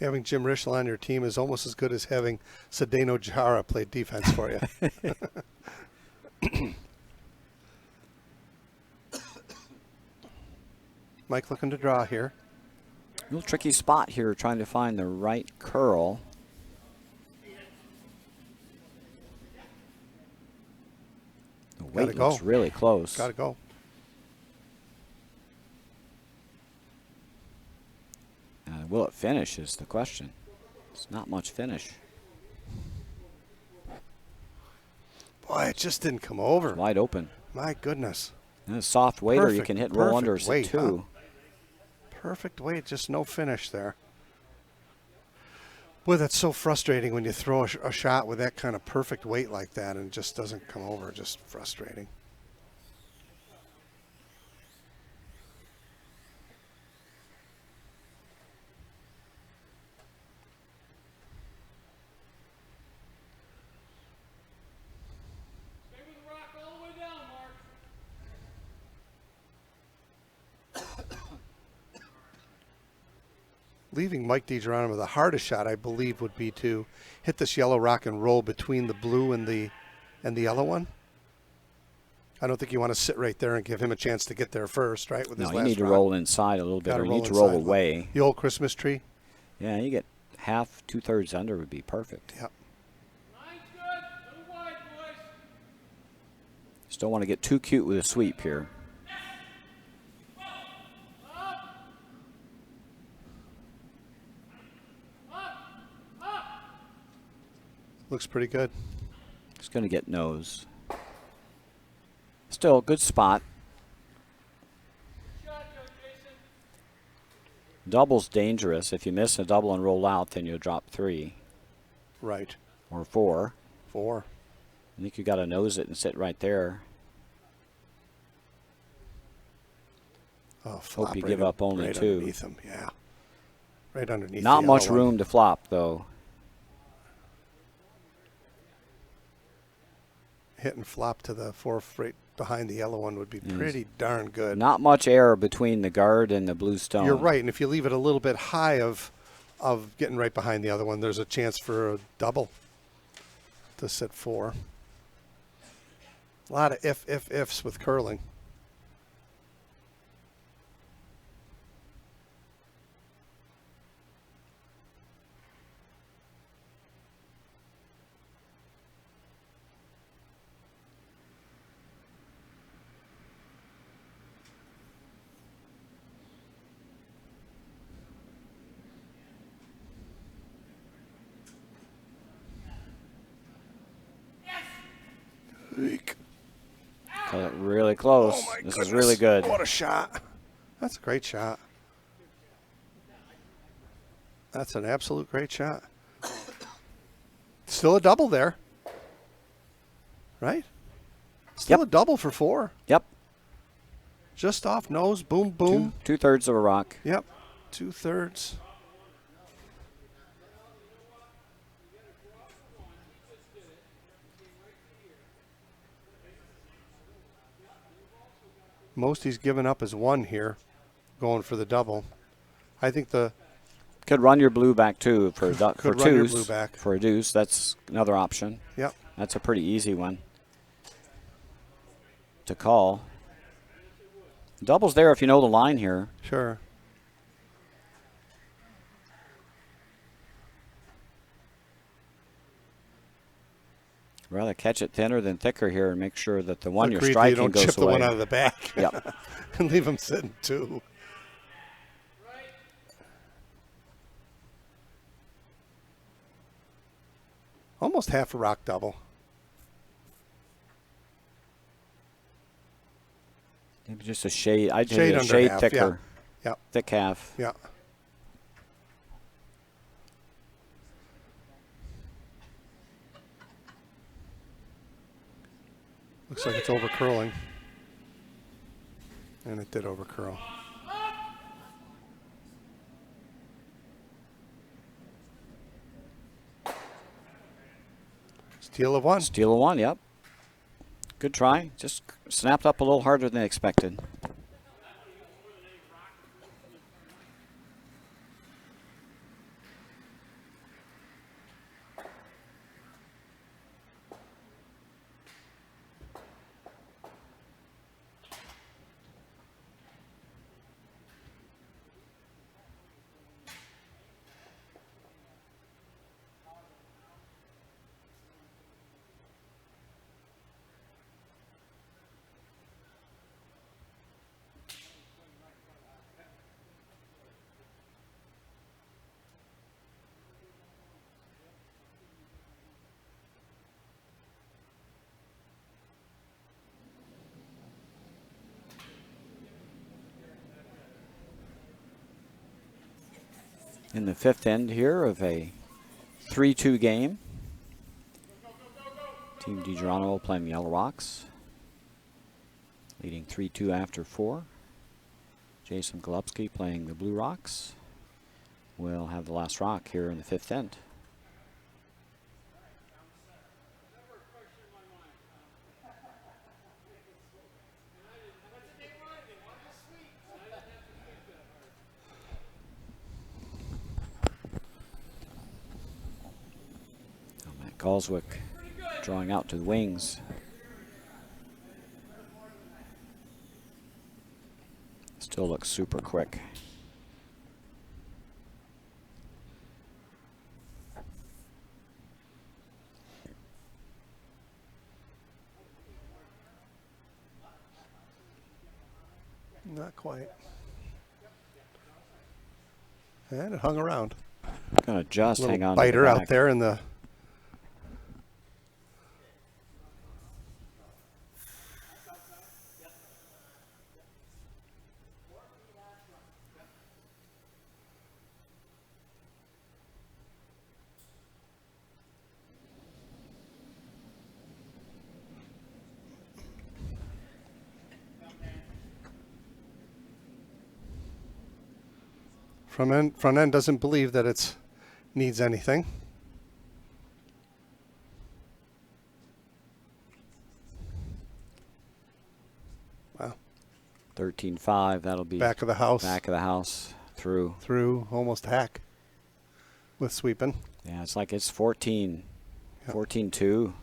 Having Jim Rischel on your team is almost as good as having Zdeno Jara play defense for you. Mike looking to draw here. Real tricky spot here, trying to find the right curl. The weight go. looks really close. Got to go. Will it finish is the question. It's not much finish. Boy, it just didn't come over. Wide open. My goodness. And a soft waiter, you Perfect- can hit roll perfect unders weight, at 2. Perfect weight, just no finish there. Boy, that's so frustrating when you throw a shot with that kind of perfect weight like that and it just doesn't come over. Just frustrating. Stay with the rock all the way down, Mark. Leaving Mike DiGeronimo, the hardest shot, I believe, would be to hit this yellow rock and roll between the blue and the yellow one. I don't think you want to sit right there and give him a chance to get there first, right? With No, his you last need to rock. roll inside a little bit, Gotta or you roll need to roll inside. away. The old Christmas tree. Yeah, you get half, 2/3 under would be perfect. Yep. Line's good. A little wide, boys. Just don't want to get too cute with a sweep here. Looks pretty good. Just going to get nose. Still, good spot. Shot, young Jason. Double's dangerous. If you miss a double and roll out, then you'll drop 3 Right. or 4. 4. I think you got to nose it and sit right there. Oh, flop Hope you right give up only right 2. underneath him. Yeah. Right underneath. Not the much yellow one. room to flop, though. Hit and flop to the 4 right behind the yellow one would be pretty darn good. Not much air between the guard and the blue stone. You're right, and if you leave it a little bit high of getting right behind the other one, there's a chance for a double to sit 4. A lot of ifs with curling. Eek. Cut it really close. Oh my This goodness. is really good. What a shot. That's a great shot. That's an absolute great shot. Still a double there. Right? Still Yep. a double for 4. Yep. Just off nose. Boom, boom. 2/3 of a rock. Yep. 2/3. Most he's given up is 1 here, going for the double. I think the Could run your blue back too for for Could run your twos. blue back. For a deuce, that's another option. yep. That's a pretty easy one to call. Double's there if you know the line here. Sure. Rather catch it thinner than thicker here and make sure that the one Agreed, you're you striking don't goes chip away. the one out of the back. Yep. And leave him sitting 2. Almost half a rock double. Maybe just a shade. I'd Shade say a under shade half, thicker. Yep. Thick half. Yeah. Looks like it's over curling. And it did over curl. Steal of 1. Steal a 1, yep. Good try. Just snapped up a little harder than expected. In the fifth end here of a 3-2 game. Team DiGeronimo playing the Yellow Rocks. Leading 3-2 after 4. Jason Golubsky playing the Blue Rocks. We'll have the last rock here in the fifth end. Matt Galswick drawing out to the wings. Still looks super quick. Not quite. And it hung around. Gonna just Little hang on. biter to the out back. there in the. Front end doesn't believe that it needs anything. Wow. 13-5. That'll be Back of the house. Back of the house through. Through almost hack with sweeping. Yeah, it's like it's 14. Yep. 14-2.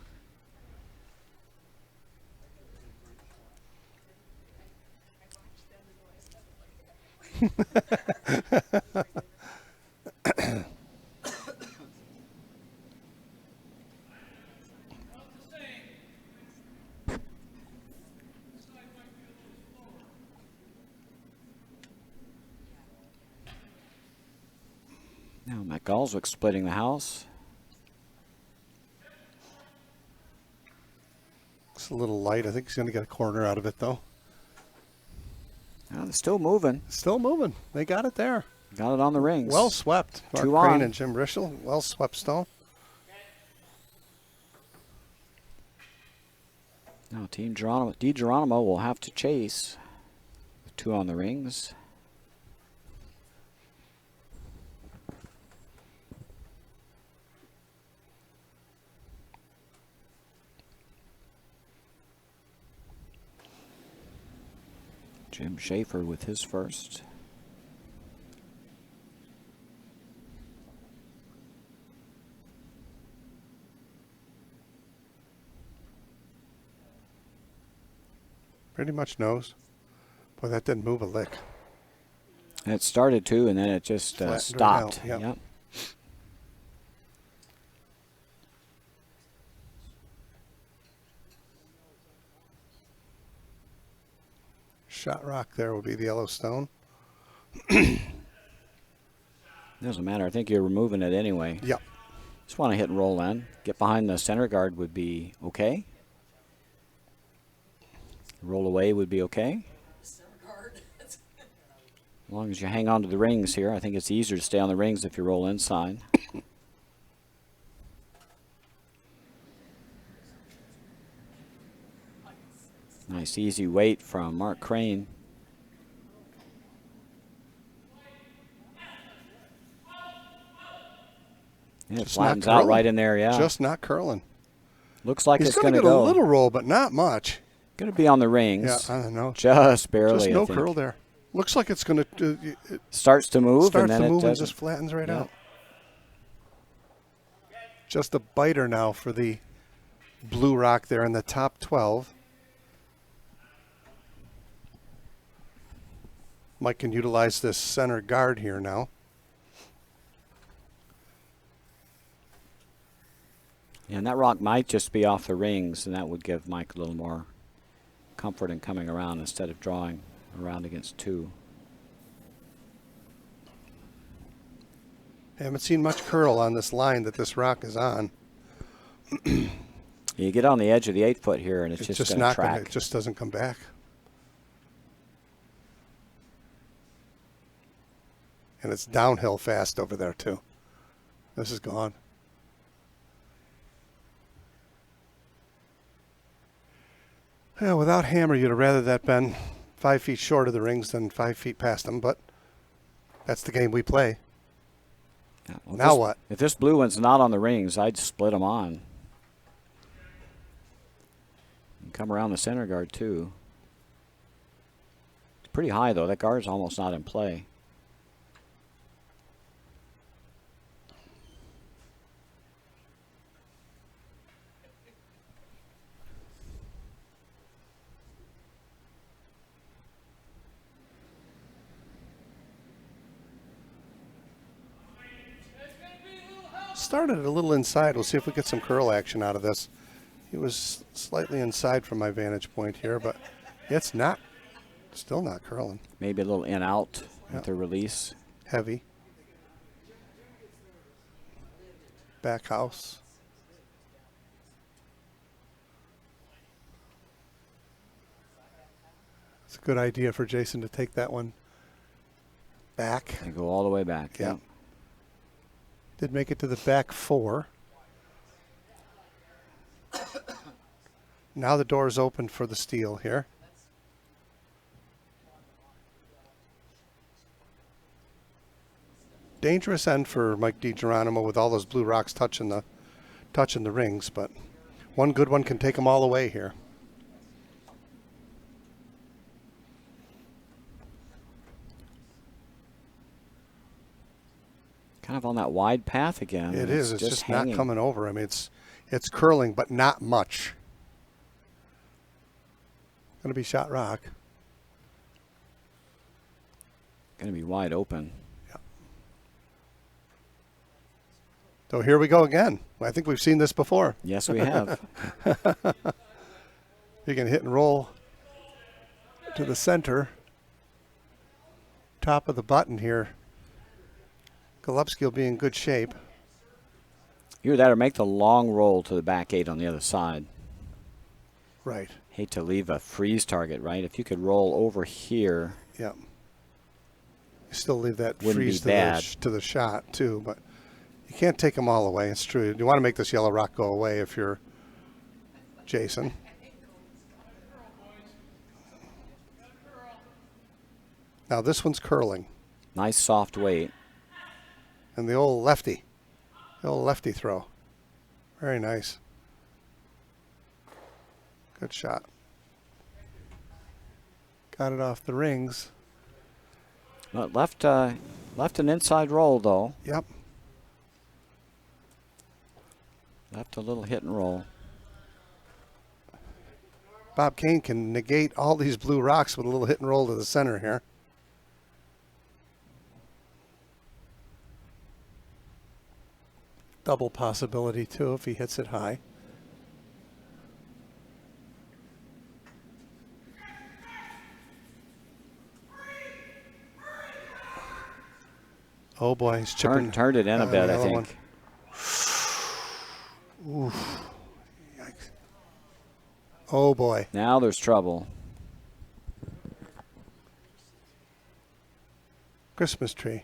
Now Matt Galswick splitting the house. It's a little light. I think he's going to get a corner out of it, though. Now they're still moving. Still moving. They got it there. Got it on the rings. Well swept. Mark 2 Crane on. and Jim Rischel. Well swept stone. Now Team DiGeronimo will have to chase with 2 on the rings. Jim Schaefer with his first. Pretty much knows. Boy, that didn't move a lick. And it started to, and then it just Flattened right stopped. out, yep. Yep. Shot rock there will be the yellow stone. Doesn't matter. I think you're removing it anyway. Yep. Just want to hit and roll in. Get behind the center guard would be okay. Roll away would be okay. As long as you hang on to the rings here. I think it's easier to stay on the rings if you roll inside. Nice easy weight from Mark Crane. And it Just not flattens out curling. right in there, yeah. Just not curling. Looks like He's it's going going to to get go. a little roll, but not much. Going to be on the rings. Yeah, I don't know. Just barely. Just no I think. curl there. Looks like it's going to it Starts to move, starts and then to it move and doesn't. just flattens right Yeah. out. Just a biter now for the Blue Rock there in the top 12. Mike can utilize this center guard here now. Yeah, and that rock might just be off the rings, and that would give Mike a little more comfort in coming around instead of drawing around against 2. Haven't seen much curl on this line that this rock is on. You get on the edge of the 8-foot here, and it's It's just just going to not track. gonna, it just doesn't come back. And it's downhill fast over there, too. This is gone. Yeah, without hammer, you'd have rather that been 5 feet short of the rings than 5 feet past them, but that's the game we play. Yeah, well, Now what? If this blue one's not on the rings, I'd split them on. And come around the center guard, too. It's pretty high, though. That guard's almost not in play. Started a little inside. We'll see if we get some curl action out of this. He was slightly inside from my vantage point here, but it's not, still not curling. Maybe a little in-out Yeah. with the release. Heavy. Back house. It's a good idea for Jason to take that one back. And go all the way back. Yeah. Did make it to the back 4. Now the door is open for the steal here. Dangerous end for Mike DiGeronimo with all those blue rocks touching the rings, but one good one can take them all away here. Kind of on that wide path again. It is. It's just hanging. not coming over. I mean, it's curling, but not much. Going to be shot rock. Going to be wide open. So here we go again. I think we've seen this before. Yes, we have. You can hit and roll to the center. Top of the button here. Golubsky will be in good shape. Either that or make the long roll to the back 8 on the other side. Right. Hate to leave a freeze target, right? If you could roll over here. Yeah. You still leave that Wouldn't freeze be bad. to the shot, too, but you can't take them all away. It's true. You want to make this yellow rock go away if you're Jason. Now this one's curling. Nice soft weight. And the old lefty throw. Very nice. Good shot. Got it off the rings. Well, left an inside roll, though. Yep. Left a little hit and roll. Bob Kane can negate all these blue rocks with a little hit and roll to the center here. Double possibility, too, if he hits it high. Oh, boy, he's chipping. Turned it in a bit, the I other think. one. Oof. Yikes. Oh, boy. Now there's trouble. Christmas tree.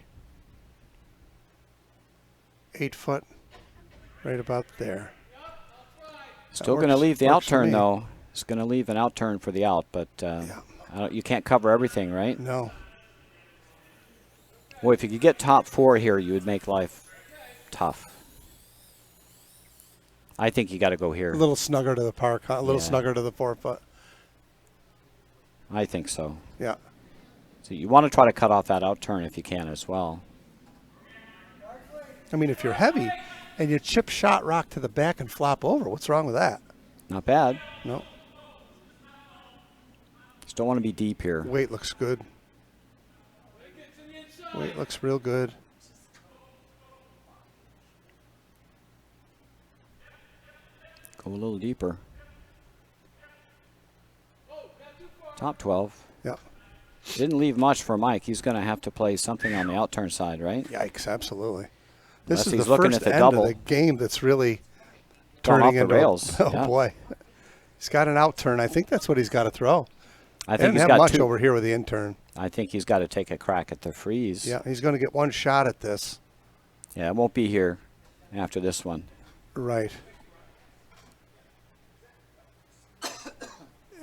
8 foot. Right about there. Still going to works- leave the works for outturn, me. though. It's going to leave an outturn for the out, but you can't cover everything, right? No. Boy, if you could get top 4 here, you would make life tough. I think you got to go here. A little snugger to the park, huh? A little Yeah. snugger to the 4 foot. I think so. Yeah. So you want to try to cut off that outturn if you can as well. I mean, if you're heavy and you chip shot rock to the back and flop over, what's wrong with that? Not bad. No. Just don't want to be deep here. Weight looks good. Weight looks real good. Go a little deeper. Top 12. Yeah. Didn't leave much for Mike. He's going to have to play something on the outturn side, right? Yikes, absolutely. Unless This is he's the looking first at the end double. of the game that's really Gone turning off the into rails. Oh, Yeah. boy. He's got an outturn. I think that's what he's got to throw. I They think didn't he's have got much two. over here with the intern. I think he's got to take a crack at the freeze. Yeah, he's going to get one shot at this. Yeah, it won't be here after this one. Right.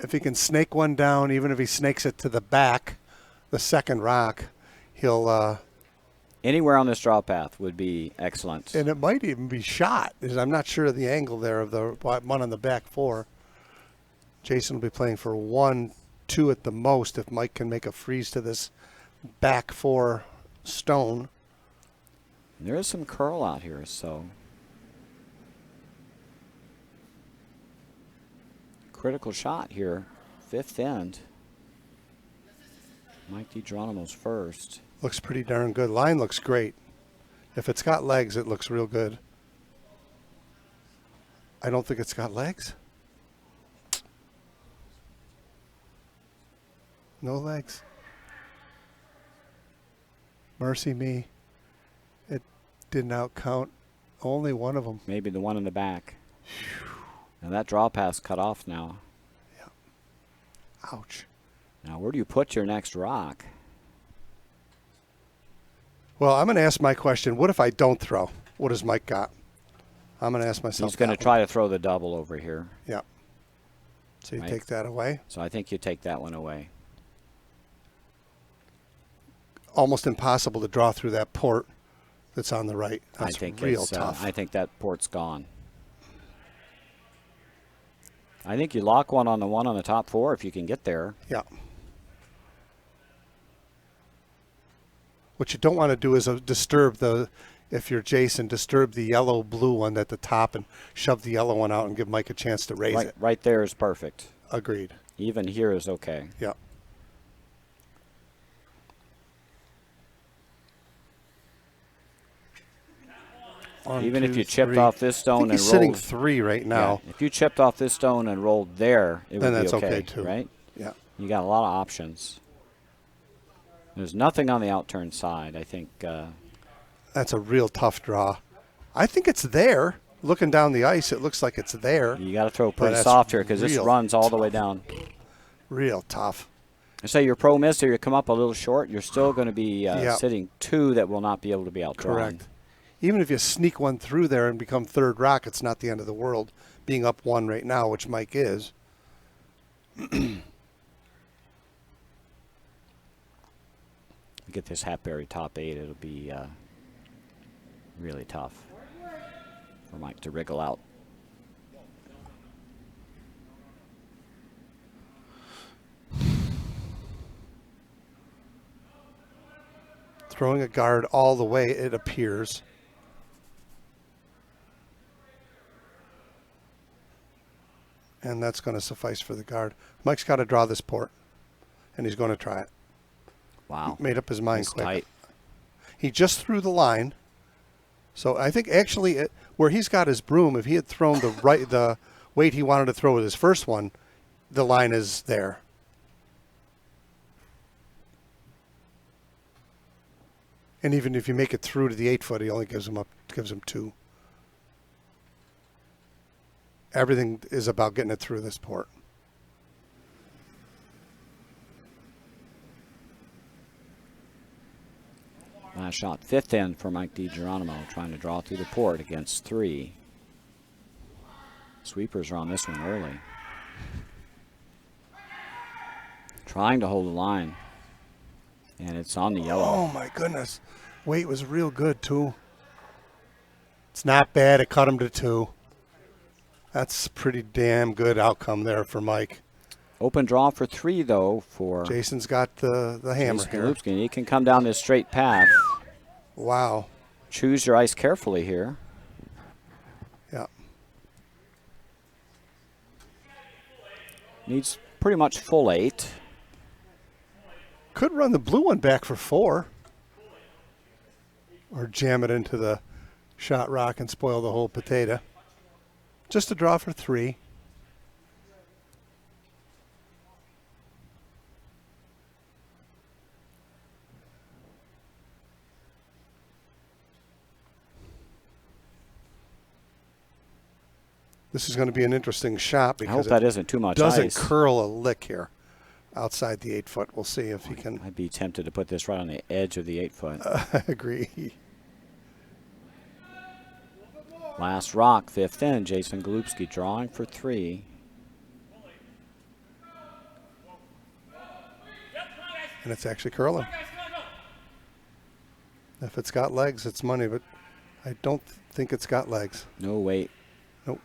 If he can snake one down, even if he snakes it to the back, the second rock, he'll... Anywhere on this draw path would be excellent. and it might even be shot. I'm not sure of the angle there of the one on the back four. Jason will be playing for 1, 2 at the most if Mike can make a freeze to this back four stone. There is some curl out here, so critical shot here, fifth end. Mike DiGeronimo's first. Looks pretty darn good. Line looks great. If it's got legs, it looks real good. I don't think it's got legs. No legs. Mercy me. It didn't outcount only one of them. Maybe the one in the back. Now that draw pass cut off now. Ouch. Now where do you put your next rock? Well, I'm going to ask my question. What if I don't throw? What does Mike got? I'm going to ask myself. He's going to that try to throw the double over here. one. Yeah. So you Right. take that away. So I think you take that one away. Almost impossible to draw through that port that's on the right. That's I think real it's, tough. I think that port's gone. I think you lock one on the top four if you can get there. Yeah. What you don't want to do is disturb the, if you're Jason, disturb the yellow-blue one at the top and shove the yellow one out and give Mike a chance to raise it. Right there is perfect. Agreed. Even here is okay. Yeah. One, Even if two, you chipped three. off this I stone think and he's sitting rolled 3 right now. Yeah, if you chipped off this stone and rolled there, it Then would be that's okay, too. right? Yeah. You got a lot of options. There's nothing on the outturn side. I think That's a real tough draw. I think it's there. Looking down the ice, it looks like it's there. you got to throw pretty that's soft here because this real runs all the way down. Real tough. I say your pro miss or you come up a little short, you're still going to be Yeah. sitting 2 that will not be able to be outdrawn. Correct. Even if you sneak one through there and become third rock, it's not the end of the world. Being up 1 right now, which Mike is. Get this Hatberry top 8, it'll be really tough for Mike to wriggle out. Throwing a guard all the way, it appears. And that's going to suffice for the guard. Mike's got to draw this port, and he's going to try it. Wow. Made up his mind It's quick. tight. He just threw the line. So I think actually where he's got his broom, if he had thrown the weight he wanted to throw with his first one, the line is there. And even if you make it through to the 8-foot, he only gives him 2. Everything is about getting it through this port. Last shot, 5th end for Mike DiGeronimo, trying to draw through the port against 3. Sweepers are on this one early. Trying to hold the line. And it's on the yellow. Oh my goodness. Weight was real good too. It's not bad. It cut him to 2. That's a pretty damn good outcome there for Mike. Open draw for 3, though, for Jason's got the hammer Jason here. Golubsky. He can come down this straight path. Wow. Choose your ice carefully here. Yeah. Needs pretty much full 8. Could run the blue one back for 4. Or jam it into the shot rock and spoil the whole potato. Just a draw for 3. This is going to be an interesting shot I hope because that it isn't too much doesn't ice. curl a lick here. outside the 8 foot. We'll see if he can. I'd be tempted to put this right on the edge of the 8 foot. I agree. Last rock, 5th in. Jason Golubski drawing for 3. And it's actually curling. If it's got legs, it's money, but I don't think it's got legs. No weight. Nope.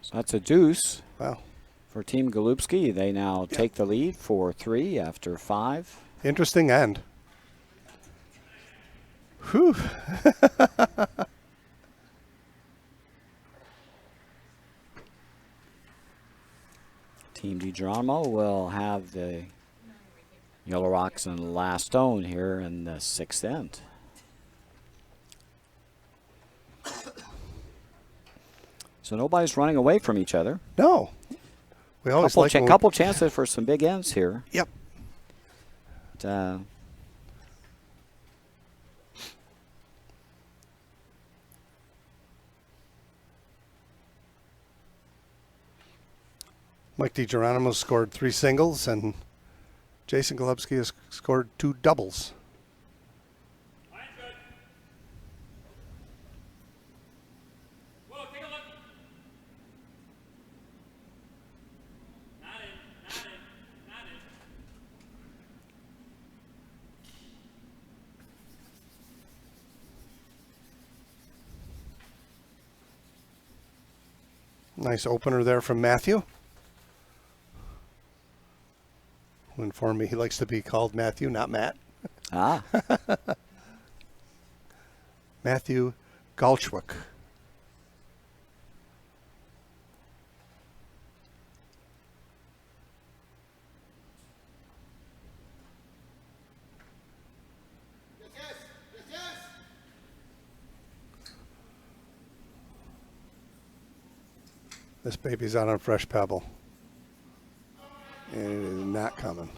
So that's a deuce Wow. for Team Golubski. They now take the lead for 3 after 5. Interesting end. Whew. Team DiGeronimo will have the Yellow Rocks and the last stone here in the 6th end. So nobody's running away from each other. No. We always like when we- Couple chances for some big ends here. Yep. But, Mike DiGeronimo scored 3 singles, and Jason Golubski has scored 2 doubles. Line's good. Whoa, take a look. Not in, not in, not in. Nice opener there from Matthew. Who informed me he likes to be called Matthew, not Matt. Matthew Galchwick. This baby's out on fresh pebble. And it is not coming.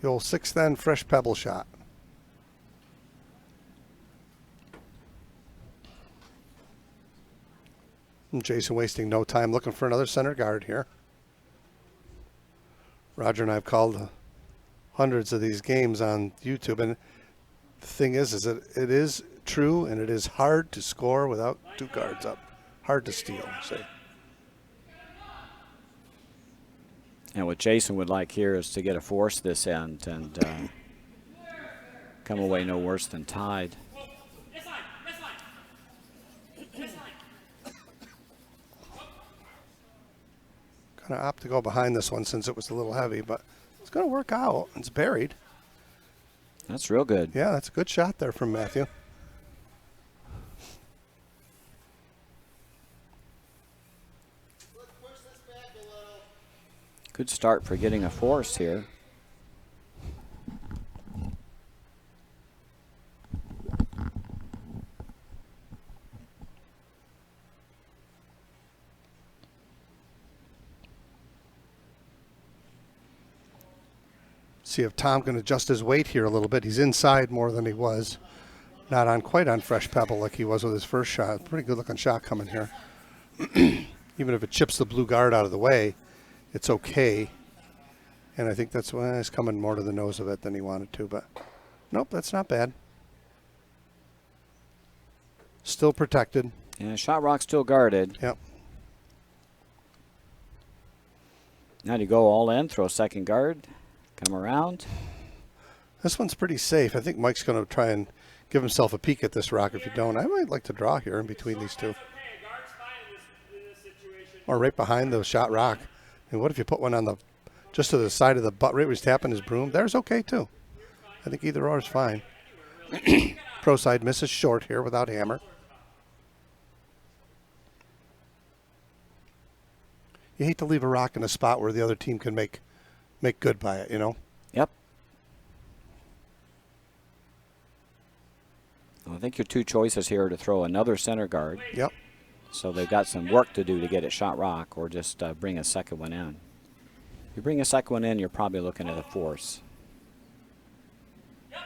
The old 6th end fresh pebble shot. And Jason wasting no time looking for another center guard here. Roger and I have called hundreds of these games on YouTube, and the thing is that it is true, and it is hard to score without 2 guards up. Hard to steal, say. And what Jason would like here is to get a force this end and come away no worse than tied. This line, this line. This line. Gonna opt to go behind this one since it was a little heavy, but it's gonna work out. It's buried. That's real good. Yeah, that's a good shot there from Matthew. Good start for getting a force here. See if Tom can adjust his weight here a little bit. He's inside more than he was. Not on quite on fresh pebble like he was with his first shot. Pretty good looking shot coming here. Even if it chips the blue guard out of the way, it's okay. And I think that's why he's coming more to the nose of it than he wanted to. But nope, that's not bad. Still protected. Yeah, shot rock still guarded. Yep. Now do you go all in, throw a second guard, come around. This one's pretty safe. I think Mike's going to try and give himself a peek at this rock. If you don't, I might like to draw here in between these two. Okay, guard's fine in this situation. Or right behind the shot rock. And what if you put one on the, just to the side of the butt, right where he's tapping his broom? There's okay too. I think either or is fine. Pro side misses short here without hammer. You hate to leave a rock in a spot where the other team can make good by it, you know? Yep. Well, I think your 2 choices here are to throw another center guard. Yep. So they've got some work to do to get it shot rock, or just bring a second one in. If you bring a second one in, you're probably looking at a force. Yep.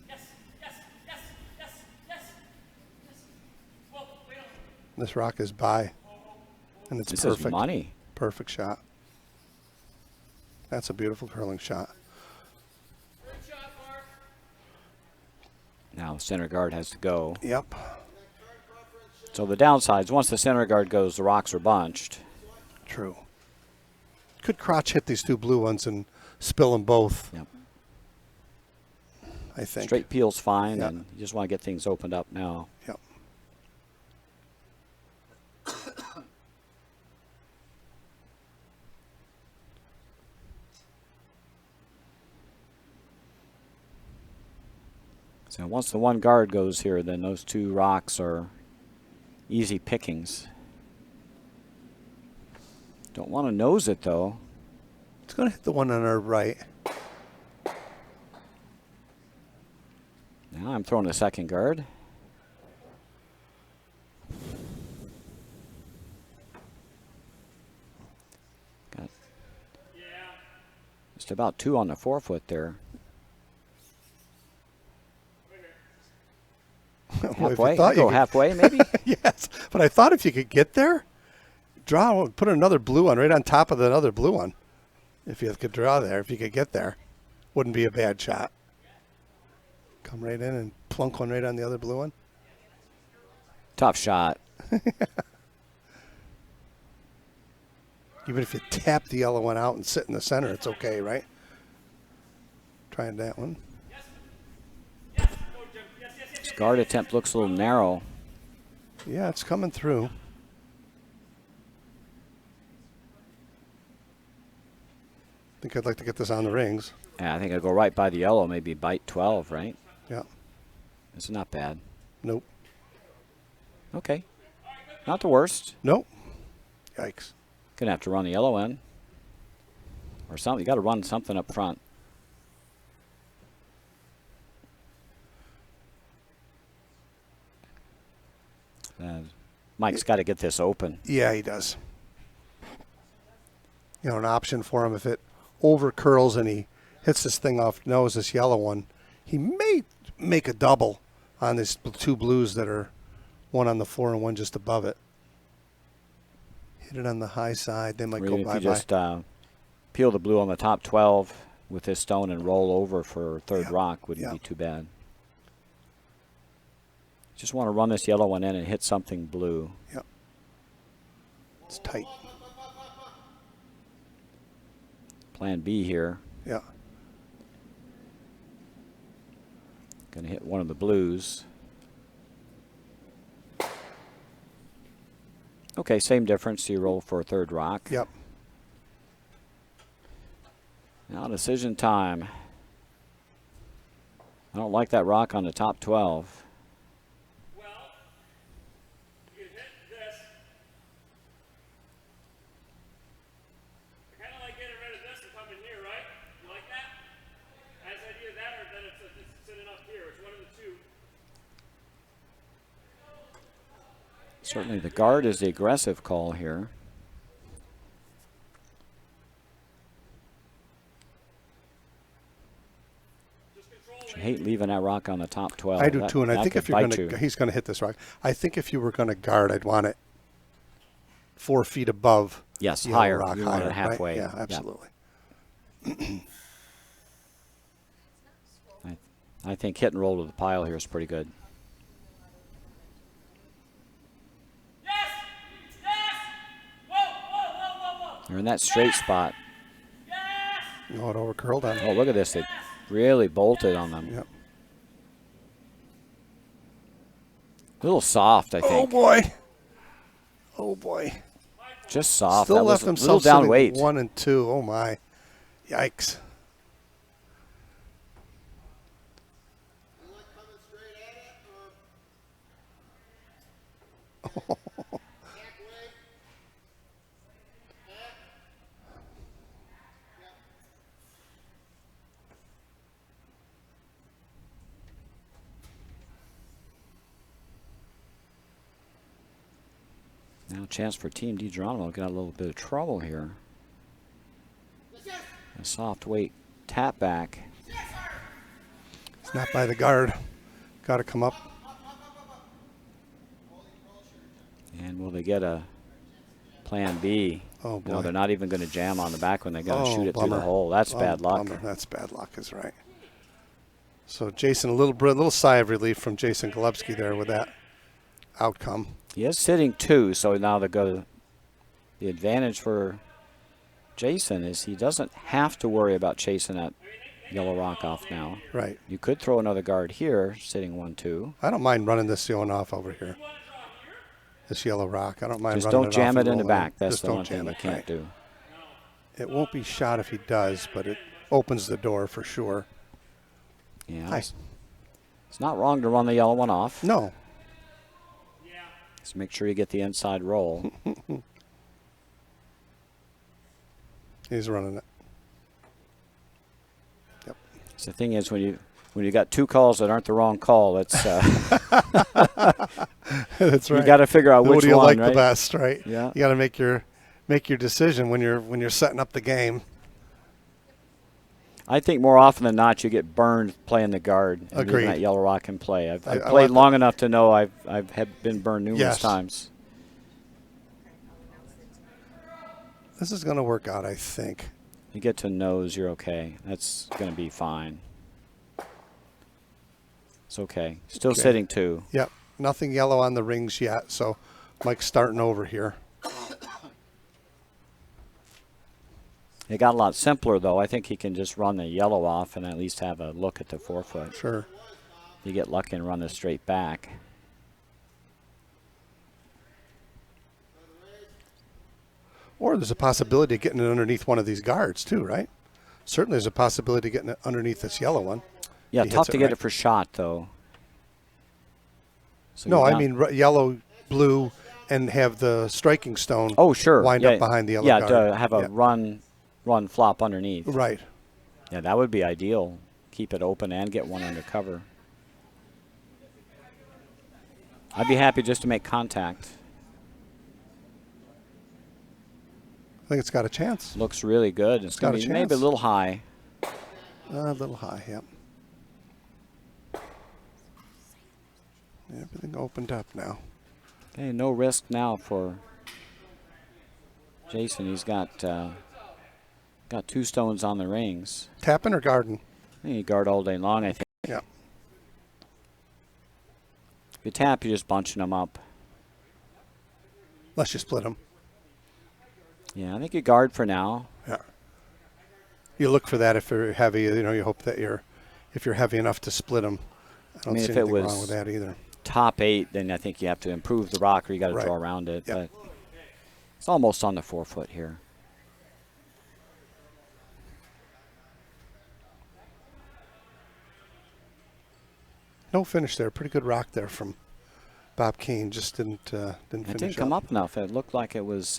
Yes, yes. This rock is by. And it's This perfect. is money. Perfect shot. That's a beautiful curling shot. Good shot, Mark. Now the center guard has to go. Yep. So the downsides, once the center guard goes, the rocks are bunched. True. Could crotch hit these two blue ones and spill them both, Yep. I think. Straight peel's fine, Yep. and you just want to get things opened up now. Yep. So once the one guard goes here, then those two rocks are easy pickings. Don't want to nose it, though. It's going to hit the one on our right. Now I'm throwing a second guard. Got just about 2 on the 4-foot there. Well, if you Halfway? thought you Go could- halfway, maybe? Yes, but I thought if you could get there, put another blue one right on top of that other blue one. If you could draw there, if you could get there, wouldn't be a bad shot. Come right in and plunk one right on the other blue one. Tough shot. Even if you tap the yellow one out and sit in the center, it's okay, right? Trying that one. Yes, go, Jim. Yes, yes, yes, This yes. guard attempt looks a little narrow. Yeah, it's coming through. I think I'd like to get this on the rings. Yeah, I think I'll go right by the yellow, maybe bite 12, right? Yeah. It's not bad. Nope. Okay. Not the worst. Nope. Yikes. Gonna have to run the yellow in. Or something. You got to run something up front. Mike's got to get this open. Yeah, he does. You know, an option for him if it over curls and he hits this thing off nose, this yellow one, he may make a double on these two blues that are one on the floor and one just above it. Hit it on the high side, they might Or go even if you bye-bye. just peel the blue on the top 12 with this stone and roll over for third Yep, rock wouldn't yep. be too bad. Just want to run this yellow one in and hit something blue. Yep. It's tight. Plan B here. Yeah. Gonna hit one of the blues. Okay, same difference. You roll for a third rock. Yep. Now decision time. I don't like that rock on the top 12. Well, you hit this. I kind of like getting rid of this and coming here, right? You like that? I just idea that, or then it's sitting up here. It's one of the two. Certainly the guard is the aggressive call here. Just control I hate leaving that rock on the top 12. I do That- too, and I that think could if you're bite going to, you. he's going to hit this rock. I think if you were going to guard, I'd want it 4 feet above. Yes, the yellow higher. rock, You want it higher, right? halfway. Yeah, Yeah. absolutely. I think hit and roll to the pile here is pretty good. Yes! Yes! Whoa, whoa, whoa, whoa, whoa! They're in that straight spot. Yes! No, it over curled on Oh, him. look at this. They really bolted on them. Yep. A little soft, I Oh think. boy. Oh boy. Just soft. Still That left was a little himself down sitting weight. 1 and 2. Oh my. Yikes. Now a chance for Team DiGeronimo. Got a little bit of trouble here. A soft weight tap back. It's not by the guard. Got to come up. Yeah, And will they get a plan B? Oh, boy. No, they're not even going to jam on the back when they're going to shoot it through the bummer. hole. That's Oh, bad luck. bummer. That's bad luck is right. So Jason, a little sigh of relief from Jason Golubsky there with that outcome. He is sitting 2, so now the advantage for Jason is he doesn't have to worry about chasing that yellow rock off now. Right. You could throw another guard here, sitting 1-2. I don't mind running this one off over here. This yellow rock. I don't mind Just running don't it jam off it and in the rolling back. That's Just the don't one thing jam you it, can't right. do. It won't be shot if he does, but it opens the door for sure. Yeah. Hi. It's not wrong to run the yellow one off. No. Just make sure you get the inside roll. He's running it. Yep. So the thing is, when you got 2 calls that aren't the wrong call, it's That's right. you got to figure out What which do you one, like right? the best, right? Yeah. You got to make your decision when you're setting up the game. I think more often than not, you get burned playing the guard and Agreed. leaving that yellow rock in play. I've I played want long enough to know I've been burned numerous Yes. times. This is going to work out, I think. You get to nose, you're okay. That's going to be fine. It's okay. Still Okay. sitting 2. Yep. Nothing yellow on the rings yet, so Mike's starting over here. It got a lot simpler, though. I think he can just run the yellow off and at least have a look at the 4-foot. Sure. You get lucky and run this straight back. Or there's a possibility of getting it underneath one of these guards too, right? Certainly there's a possibility of getting it underneath this yellow one. Yeah, He tough hits to it get right. it for shot, though. So No, you're I not- mean yellow, blue, and have the striking stone Oh, sure. wind yeah, up behind the yellow yeah, guard. to have a Yeah. run flop underneath. Right. Yeah, that would be ideal. Keep it open and get one under cover. I'd be happy just to make contact. I think it's got a chance. Looks really good. It's got going a to be maybe a chance. little high. A little high, yep. Everything opened up now. Okay, no risk now for Jason. He's got 2 stones on the rings. Tapping or garden? You guard all day long, I think. Yeah. If you tap, you're just bunching them up. Unless you split them. Yeah, I think you guard for now. Yeah. You look for that if you're heavy. You hope that if you're heavy enough to split them. I don't mean, see if it anything wrong was- with that either. Top 8, then I think you have to improve the rock or you got to Right. draw around it. Yep. But it's almost on the 4-foot here. No finish there. Pretty good rock there from Bob Keane. Just didn't It finish didn't come up enough. It looked like it was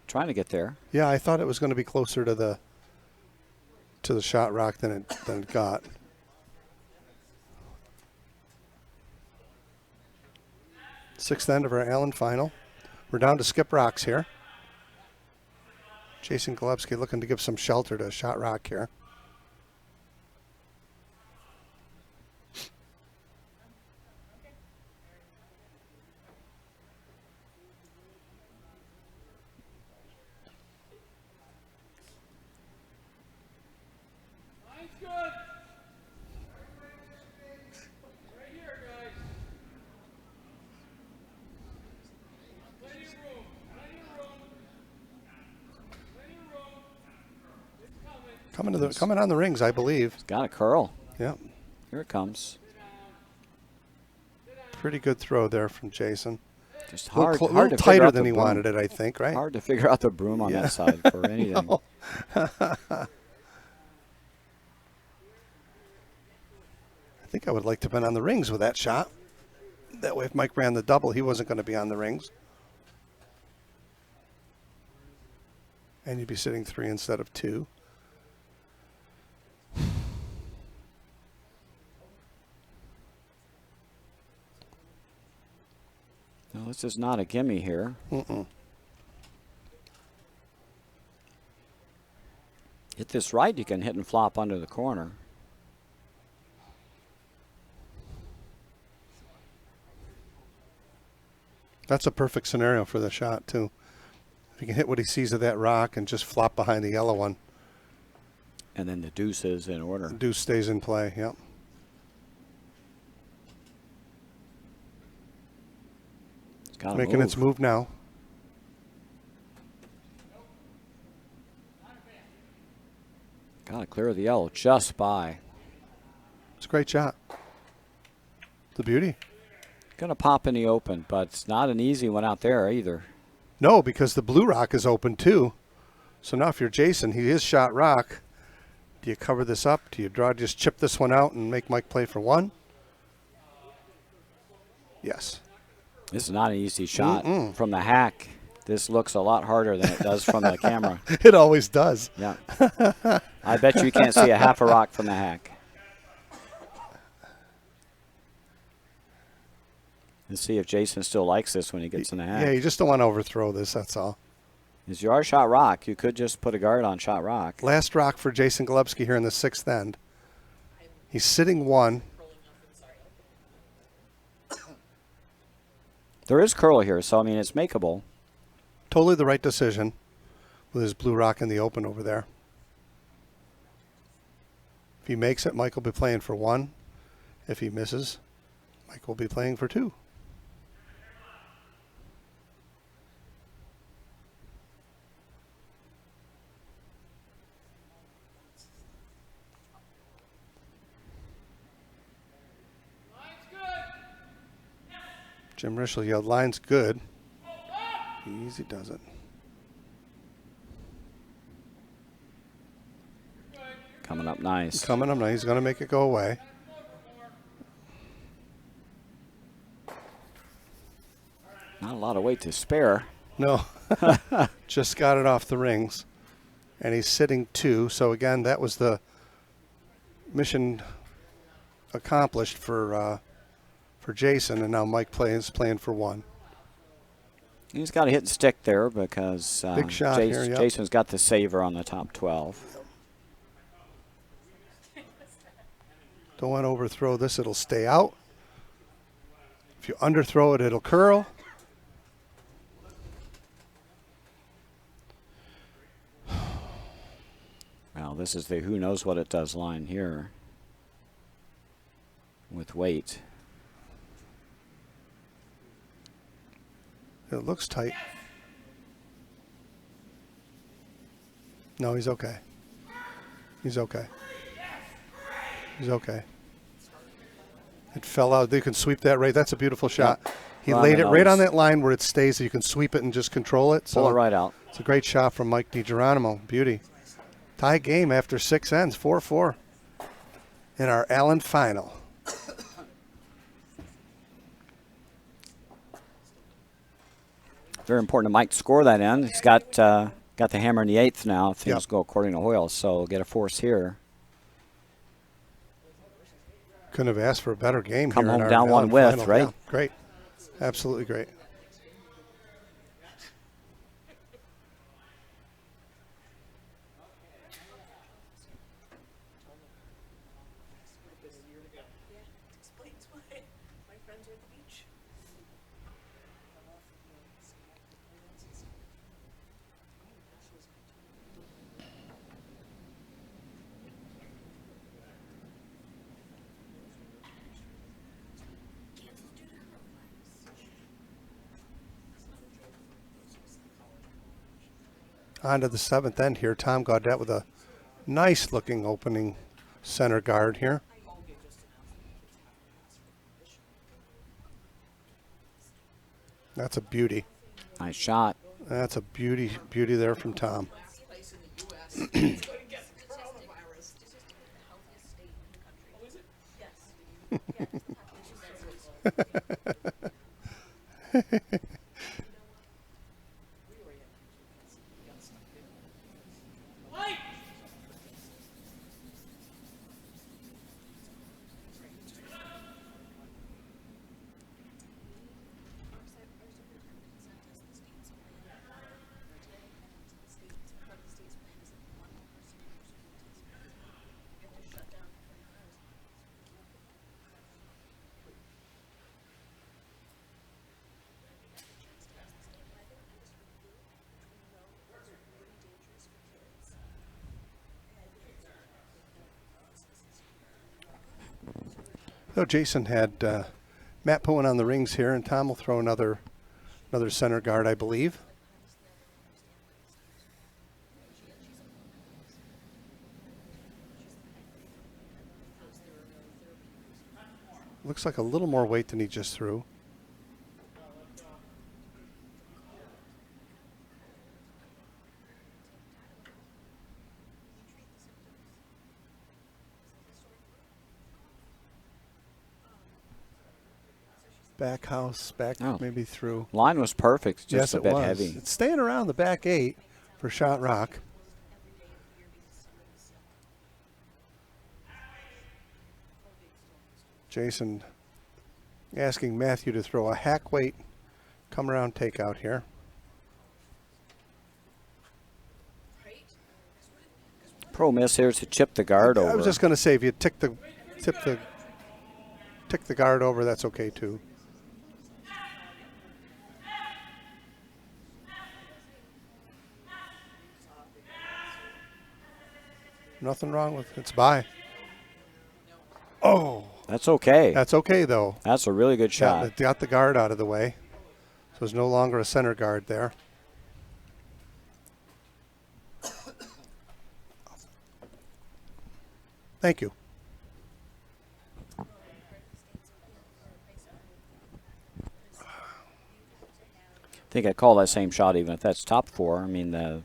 trying to get there. Yeah, I thought it was going to be closer to the shot rock than it got. Sixth end of our Allen final. We're down to skip rocks here. Jason Golubsky looking to give some shelter to shot rock here. Line's good. Right here, guys. Plenty of room. Plenty of room. Plenty of room. It's coming. Coming on the rings, I believe. Got a curl. Yeah, Here it comes. pretty good throw there from Jason. Just A hard, little, hard to figure tighter out than the he broom. wanted it, I think, right? Hard to figure out the broom on Yeah. that side for anything. No. I think I would like to have been on the rings with that shot. That way, if Mike ran the double, he wasn't going to be on the rings. And you'd be sitting 3 instead of 2. No, this is not a gimme here. Mm-mm. Hit this right, you can hit and flop under the corner. That's a perfect scenario for the shot, too. If he can hit what he sees of that rock and just flop behind the yellow one. And then the deuce is in order. Deuce stays in play, yep. It's gotta Making move. its move now. Gotta clear the yellow just by. It's a great shot. The beauty. Gonna pop in the open, but it's not an easy one out there either. No, because the blue rock is open too. So now if you're Jason, he is shot rock. Do you cover this up? Do you just chip this one out and make Mike play for one? Yes. This is not an easy shot from the hack. This looks a lot harder than it does from the camera. It always does. Yeah. I bet you can't see a half a rock from the hack. Let's see if Jason still likes this when he gets in the hack. Yeah, you just don't want to overthrow this, that's all. As you are shot rock, you could just put a guard on shot rock. Last rock for Jason Golubski here in the 6th end. He's sitting 1. There is curl here, so I mean it's makeable. Totally the right decision with his blue rock in the open over there. If he makes it, Mike will be playing for 1. If he misses, Mike will be playing for 2. Jim Rischel yelled, line's good. Easy does it. Coming up nice. Coming up now. He's going to make it go away. Not a lot of weight to spare. No. Just got it off the rings. And he's sitting 2. So, again, that was the mission accomplished for Jason. And now Mike is playing for 1. He's got a hit and stick there because Big shot here, yep. Jason's got the saver on the top 12. Don't want to overthrow this. It'll stay out. If you underthrow it, it'll curl. Well, this is the who knows what it does line here with weight. It looks tight. No, he's okay. He's okay. He's okay. It fell out. You can sweep that right. That's a beautiful shot. Yep. He Well, laid it I right on noticed. that line where it stays so you can sweep it and just control it. So Pull it right out. it's a great shot from Mike DiGeronimo. Beauty. Tie game after 6 ends, 4-4 in our Allen final. Very important to Mike to score that end. He's got the hammer in the 8th now if things Yep. go according to Hoyle, so we'll get a force here. Couldn't have asked for a better game Come here in home our down Allen 1 with, final. right? Yeah, great. Absolutely great. Explains why my friends are at the beach. On to the 7th end here. Tom Gaudette with a nice looking opening center guard here. That's a beauty. Nice shot. That's a beauty there from Tom. So Jason had Matt pulling on the rings here, and Tom will throw another center guard, I believe. Looks like a little more weight than he just threw. Back house, back Oh. maybe through. Line was perfect, just Yes, a it bit was. heavy. It's staying around the back 8 for shot rock. Jason asking Matthew to throw a hack weight, come around takeout here. Pro miss here to chip the guard over. I was just going to say, if you tick the guard over, that's okay too. Nothing wrong with it's by. Oh, That's okay. that's okay though. That's a really good Yeah, shot. it got the guard out of the way. So there's no longer a center guard there. Thank you. I think I call that same shot even if that's top 4. I mean, if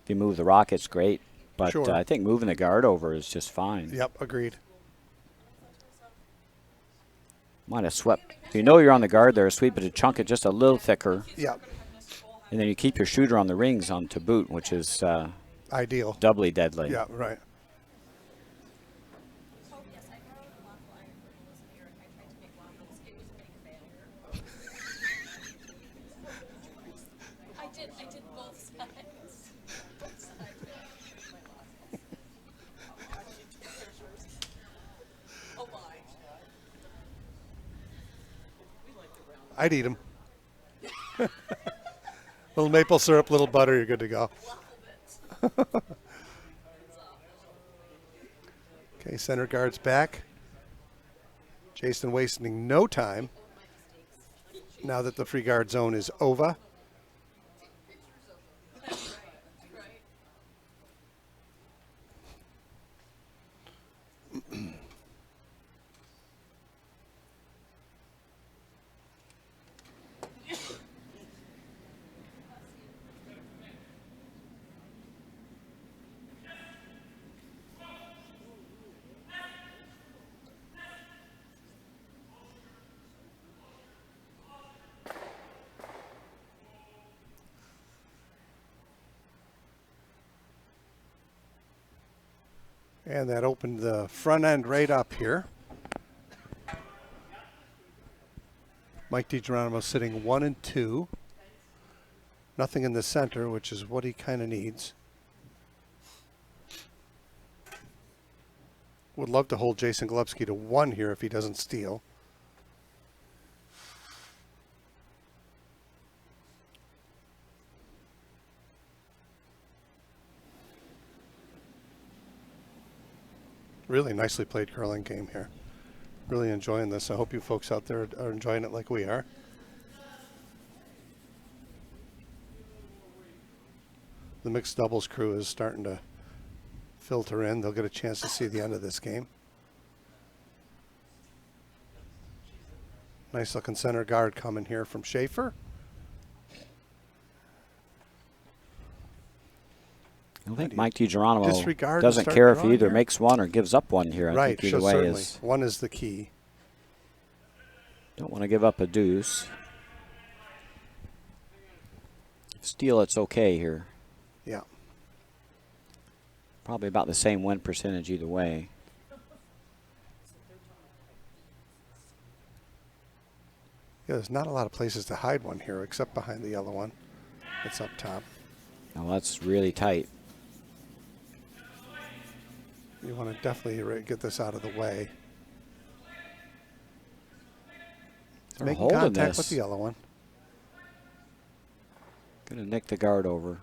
you move the rock, it's great. But Sure. I think moving the guard over is just fine. Yep, agreed. Might have swept. If you know you're on the guard there, sweep it to chunk it just a little thicker. Yep, And then you keep your shooter on the rings on to boot, which is ideal. doubly deadly. Yeah, right. I did both sides. Both sides. Oh my. I'd eat them. Little maple syrup, little butter, you're good to go. Okay, center guard's back. Jason wasting no time now that the free guard zone is over. And that opened the front end right up here. Mike DiGeronimo sitting 1 and 2. Nothing in the center, which is what he kind of needs. Would love to hold Jason Golubski to 1 here if he doesn't steal. Really nicely played curling game here. Really enjoying this. I hope you folks out there are enjoying it like we are. The mixed doubles crew is starting to filter in. They'll get a chance to see the end of this game. Nice looking center guard coming here from Schaefer. I don't think Mike DiGeronimo Disregard and doesn't start care if he drawing either here. makes 1 or gives up 1 here. I Right, think either sure, way certainly. is. 1 is the key. Don't want to give up a deuce. Steal, it's okay here. Yeah. Probably about the same win percentage either way. Yeah, there's not a lot of places to hide one here except behind the yellow one. It's up top. Now that's really tight. You want to definitely get this out of the way. They're Making holding contact this. with the yellow one. Gonna nick the guard over.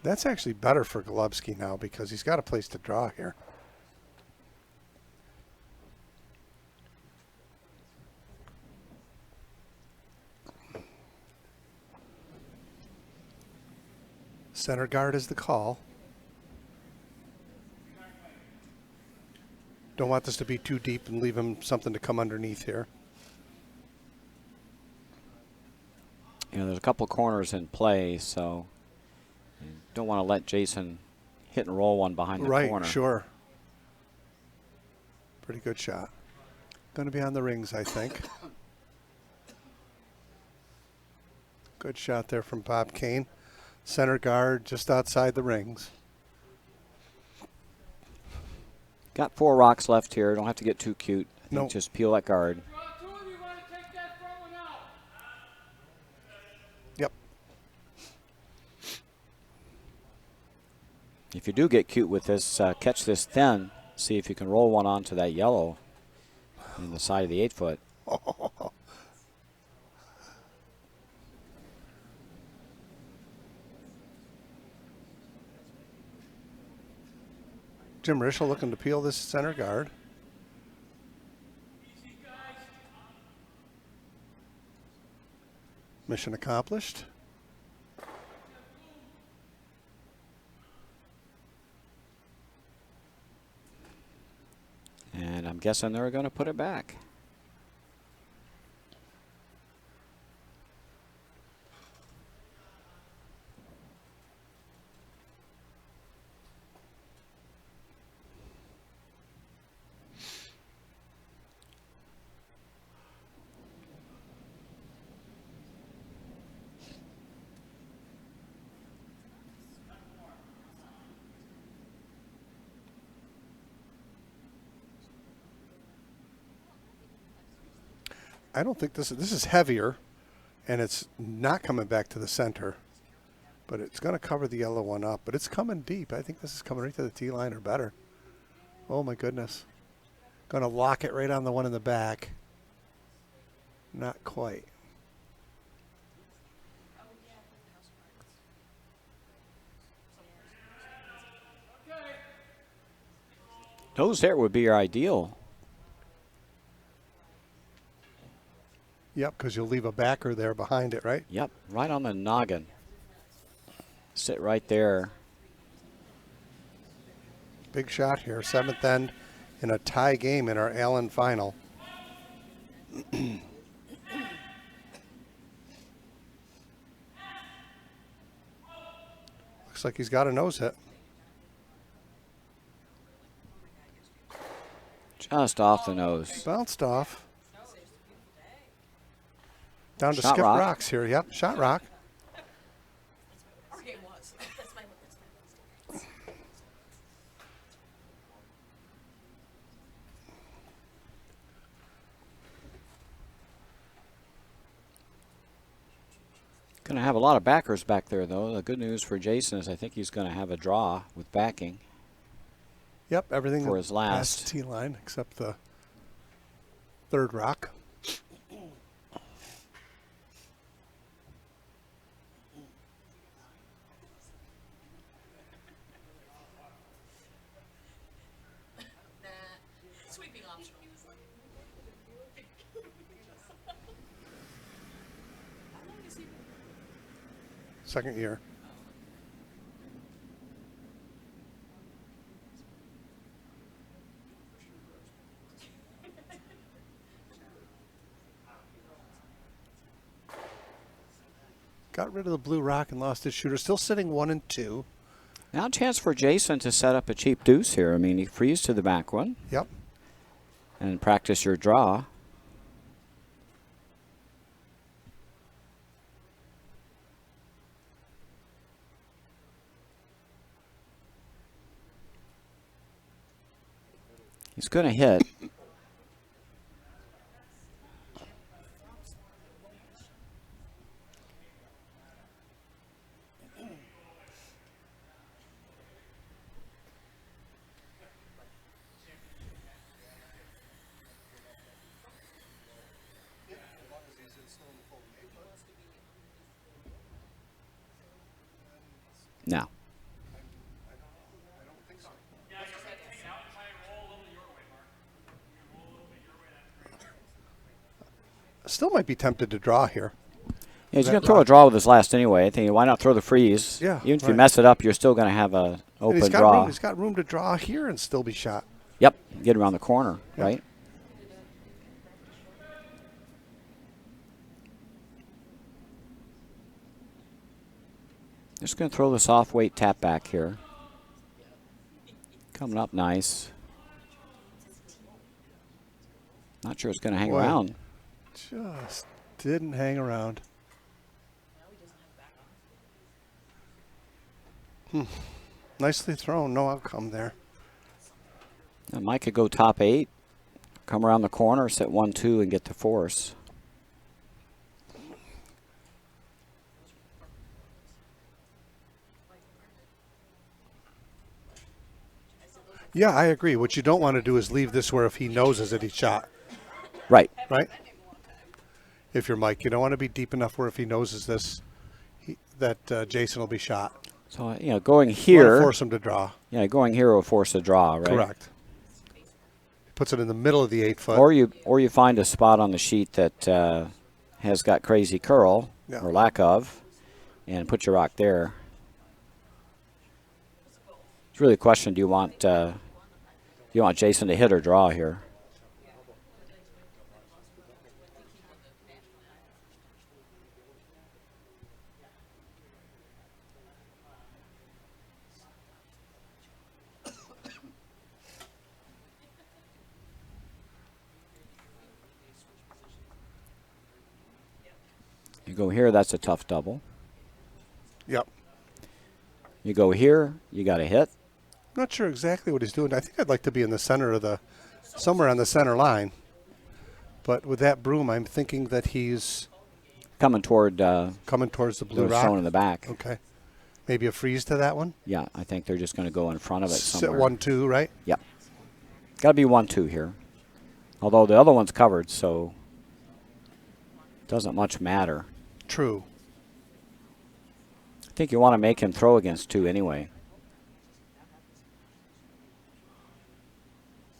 That's actually better for Golubski now because he's got a place to draw here. Center guard is the call. Don't want this to be too deep and leave him something to come underneath here. You know, there's a couple corners in play, so you don't want to let Jason hit and roll one behind the Right, corner. sure. Pretty good shot. Going to be on the rings, I think. Good shot there from Bob Kane. Center guard just outside the rings. Got 4 rocks left here. Don't have to get too cute. I think Nope. just peel that guard. Yep. If you do get cute with this, catch this thin. See if you can roll one onto that yellow in the side of the 8-foot. Jim Rischel looking to peel this center guard. Mission accomplished. And I'm guessing they're going to put it back. I don't think this is heavier, and it's not coming back to the center, but it's going to cover the yellow one up. But it's coming deep. I think this is coming right to the tee line or better. Oh my goodness! Going to lock it right on the one in the back. Not quite. Nose there would be your ideal. Yep, because you'll leave a backer there behind it, right? Yep, right on the noggin. Sit right there. Big shot here, 7th end in a tie game in our Allen final. Looks like he's got a nose hit. Just off the nose. Bounced off. Down to Shot Skip rock. Rocks here. Yep, shot rock. Our game was. That's my mistake. Going to have a lot of backers back there, though. The good news for Jason is I think he's going to have a draw with backing. Yep, everything For his last. past the tee line except the third rock. Nah. Sweeping optional. How long has he been? Second year. Got rid of the blue rock and lost his shooter. Still sitting 1 and 2. Now a chance for Jason to set up a cheap deuce here. I mean, he frees to the back one Yep. and practice your draw. He's going to hit. Now. Still might be tempted to draw here. He's that going to throw a rock. draw with his last anyway. I think why not throw the freeze? Yeah, Even if you right. mess it up, you're still going to have a And open he's got draw. room. He's got room to draw here and still be shot. Yep, get around the corner, Yeah. right? Just going to throw this off weight tap back here. Coming up nice. Not sure it's going to hang Boy. around. Just didn't hang around. Nicely thrown. No outcome there. Now Mike could go top 8, come around the corner, set 1-2, and get the force. Yeah, I agree. What you don't want to do is leave this where if he noses it, he's shot. Right. Right? If you're Mike, you don't want to be deep enough where if he noses this, that Jason will be shot. So, going You want here. to force him to draw. Yeah, going here will force a draw, right? Correct. Puts it in the middle of the 8 foot. Or you find a spot on the sheet that has got crazy curl Yeah. or lack of, and put your rock there. It's really a question: do you want Jason to hit or draw here? You go here, that's a tough double. Yep. You go here, you got a hit. Not sure exactly what he's doing. I think I'd like to be in the center of somewhere on the center line. But with that broom, I'm thinking that he's Coming toward coming towards the blue the rock. stone in the back. Okay. Maybe a freeze to that one. Yeah, I think they're just going to go in front of it Sit somewhere. 1-2, right? Yep. Got to be 1-2 here. Although the other one's covered, so doesn't much matter. True. I think you want to make him throw against 2 anyway.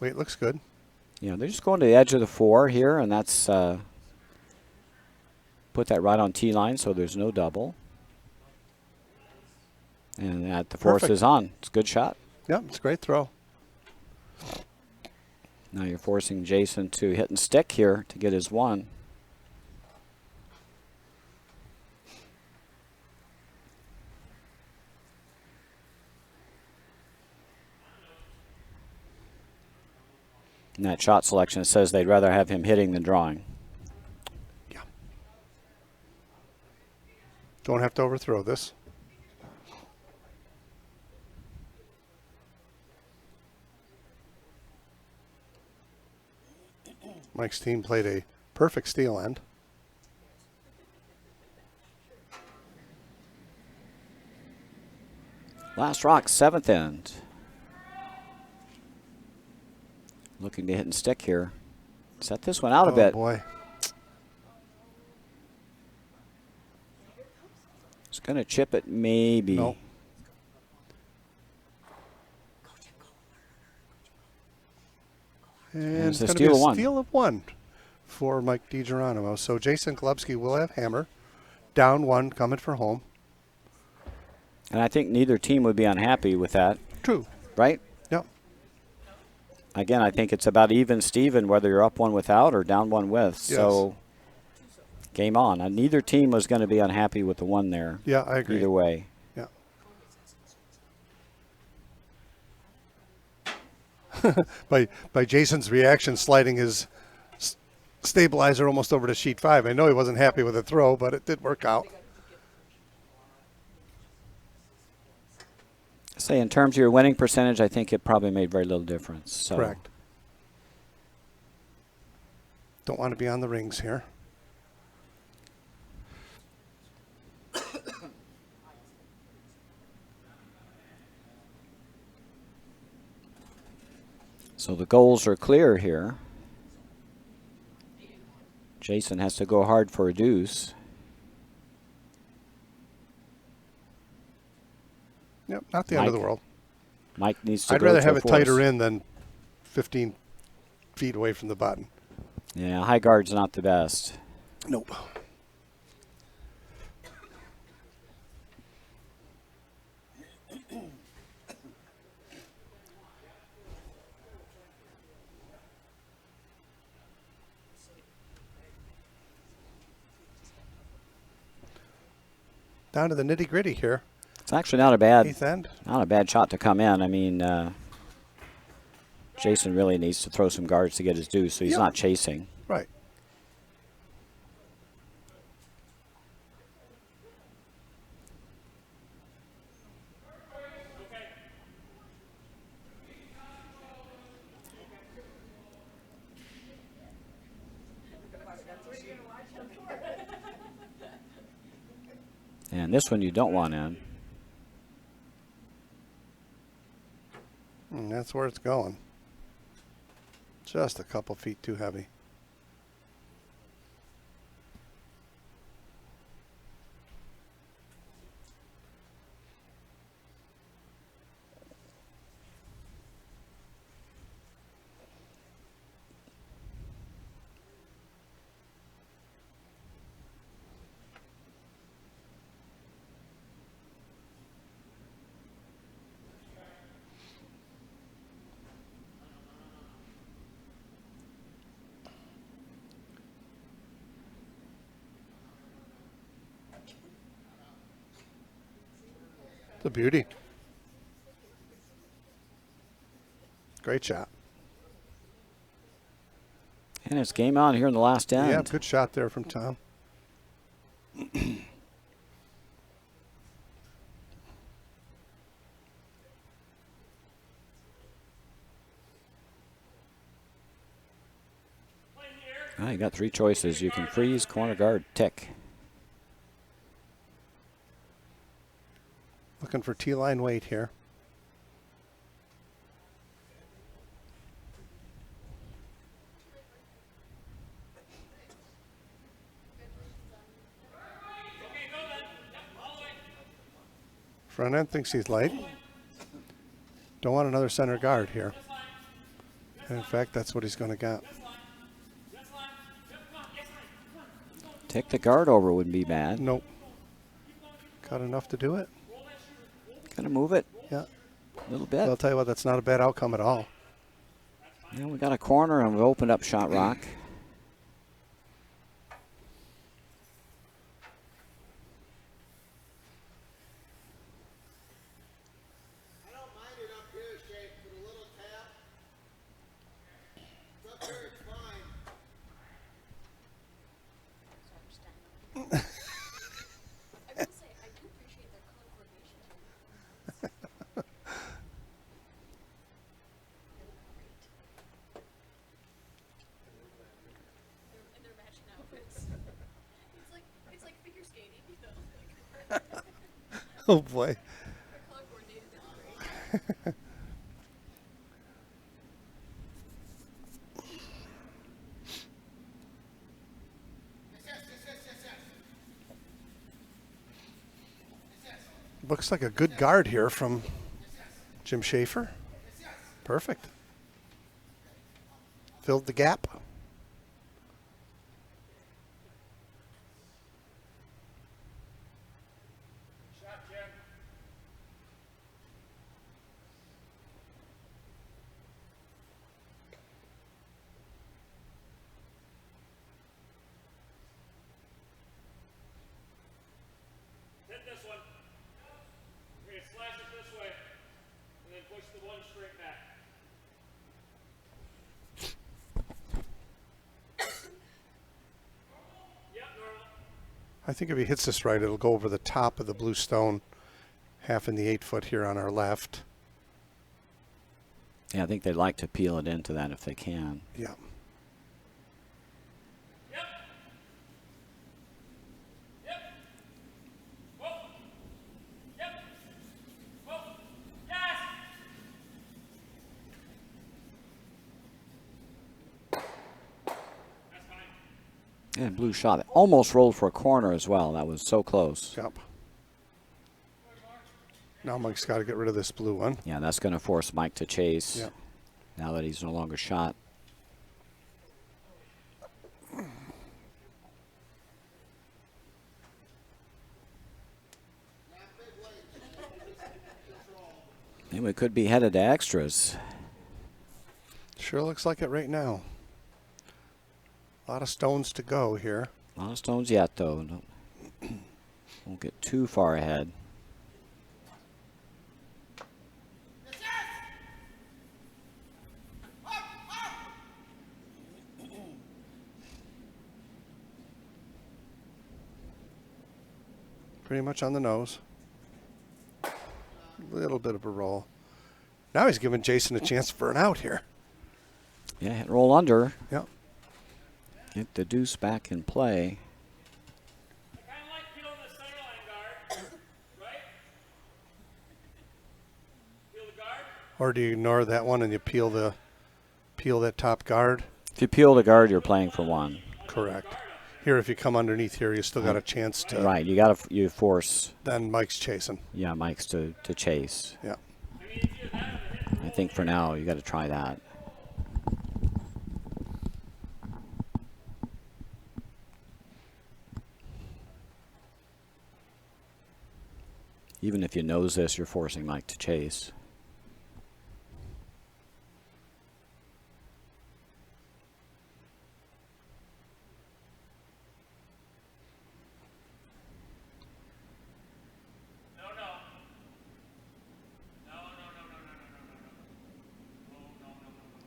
Wait, looks good. They're just going to the edge of the 4 here, and that's put that right on T line, so there's no double. And that the force Perfect. is on. It's a good shot. Yep, it's a great throw. Now you're forcing Jason to hit and stick here to get his 1. In that shot selection, it says they'd rather have him hitting than drawing. Yeah. Don't have to overthrow this. Mike's team played a perfect steal end. Last rock, 7th end. Looking to hit and stick here. Set this one out a bit. Oh, boy. It's going to chip it, maybe. No. And it's it's a going to be steal a of 1. steal of 1 for Mike DiGeronimo. So Jason Glubsky will have hammer. Down 1, coming for home. And I think neither team would be unhappy with that, True. right? Yep. Again, I think it's about even Steven, whether you're up 1 without or down 1 with. So game on. And neither team was going to be unhappy with the 1 there. Yeah, I agree. Either way. Yeah. by Jason's reaction, sliding his stabilizer almost over to sheet 5. I know he wasn't happy with the throw, but it did work out. Say in terms of your winning percentage, I think it probably made very little difference. So. Correct. Don't want to be on the rings here. So the goals are clear here. Jason has to go hard for a deuce. Yep, not the end of the Mike, world. Mike needs to I'd go rather to have a it tighter force. in than 15 feet away from the button. Yeah, high guard's not the best. Nope. down to the nitty gritty here. It's actually not a bad Eighth end. shot to come in. I mean, Jason really needs to throw some guards to get his due, so he's Yep. not chasing. Right. And this one you don't want in. And that's where it's going. Just a couple feet too heavy. It's a beauty. Great shot. And it's game on here in the last end. Yeah, good shot there from Tom. You got three choices. You can freeze, corner guard, tick. Looking for T-line weight here. Front end thinks he's light. Don't want another center guard here. And in fact, that's what he's going to get. Tick the guard over wouldn't be bad. Nope. Got enough to do it. Gonna move it Yeah. a little bit. I'll tell you what, that's not a bad outcome at all. Yeah, we got a corner and we opened up shot rock. I don't mind it up here, Shay, with a little tap. It's up here, it's fine. I will say, I do appreciate their color coordination. And they're matching outfits. It's like figure skating, you know. Like, Oh boy. their color coordinated is great. Looks like a good guard here from Jim Schaefer. Perfect. Filled the gap. Hit this one. We're going to slash it this way, and then push the one straight back. Yep, normal. I think if he hits this right, it'll go over the top of the blue stone, half in the 8 foot here on our left. Yeah, I think they'd like to peel it into that if they can. Yeah. Yep. Yep. Whoa. Yep. Whoa. Yes. That's fine. And blue shot. Almost rolled for a corner as well. That was so close. Yep. Now Mike's got to get rid of this blue one. Yeah, that's going to force Mike to chase Yep. now that he's no longer shot. And we could be headed to extras. Sure looks like it right now. A lot of stones to go here. A lot of stones yet, though. Won't get too far ahead. Pretty much on the nose. Little bit of a roll. Now he's giving Jason a chance for an out here. Yeah, hit roll under. Yep. Get the deuce back in play. I kind of like peeling the center line guard, right? Peel the guard. Or do you ignore that one and you peel that top guard? If you peel the guard, you're playing for one. Correct. Here, if you come underneath here, you still got a chance to. Right, you force. Then Mike's chasing. Yeah, Mike's to chase. Yeah. I think for now you got to try that. Even if you nose this, you're forcing Mike to chase.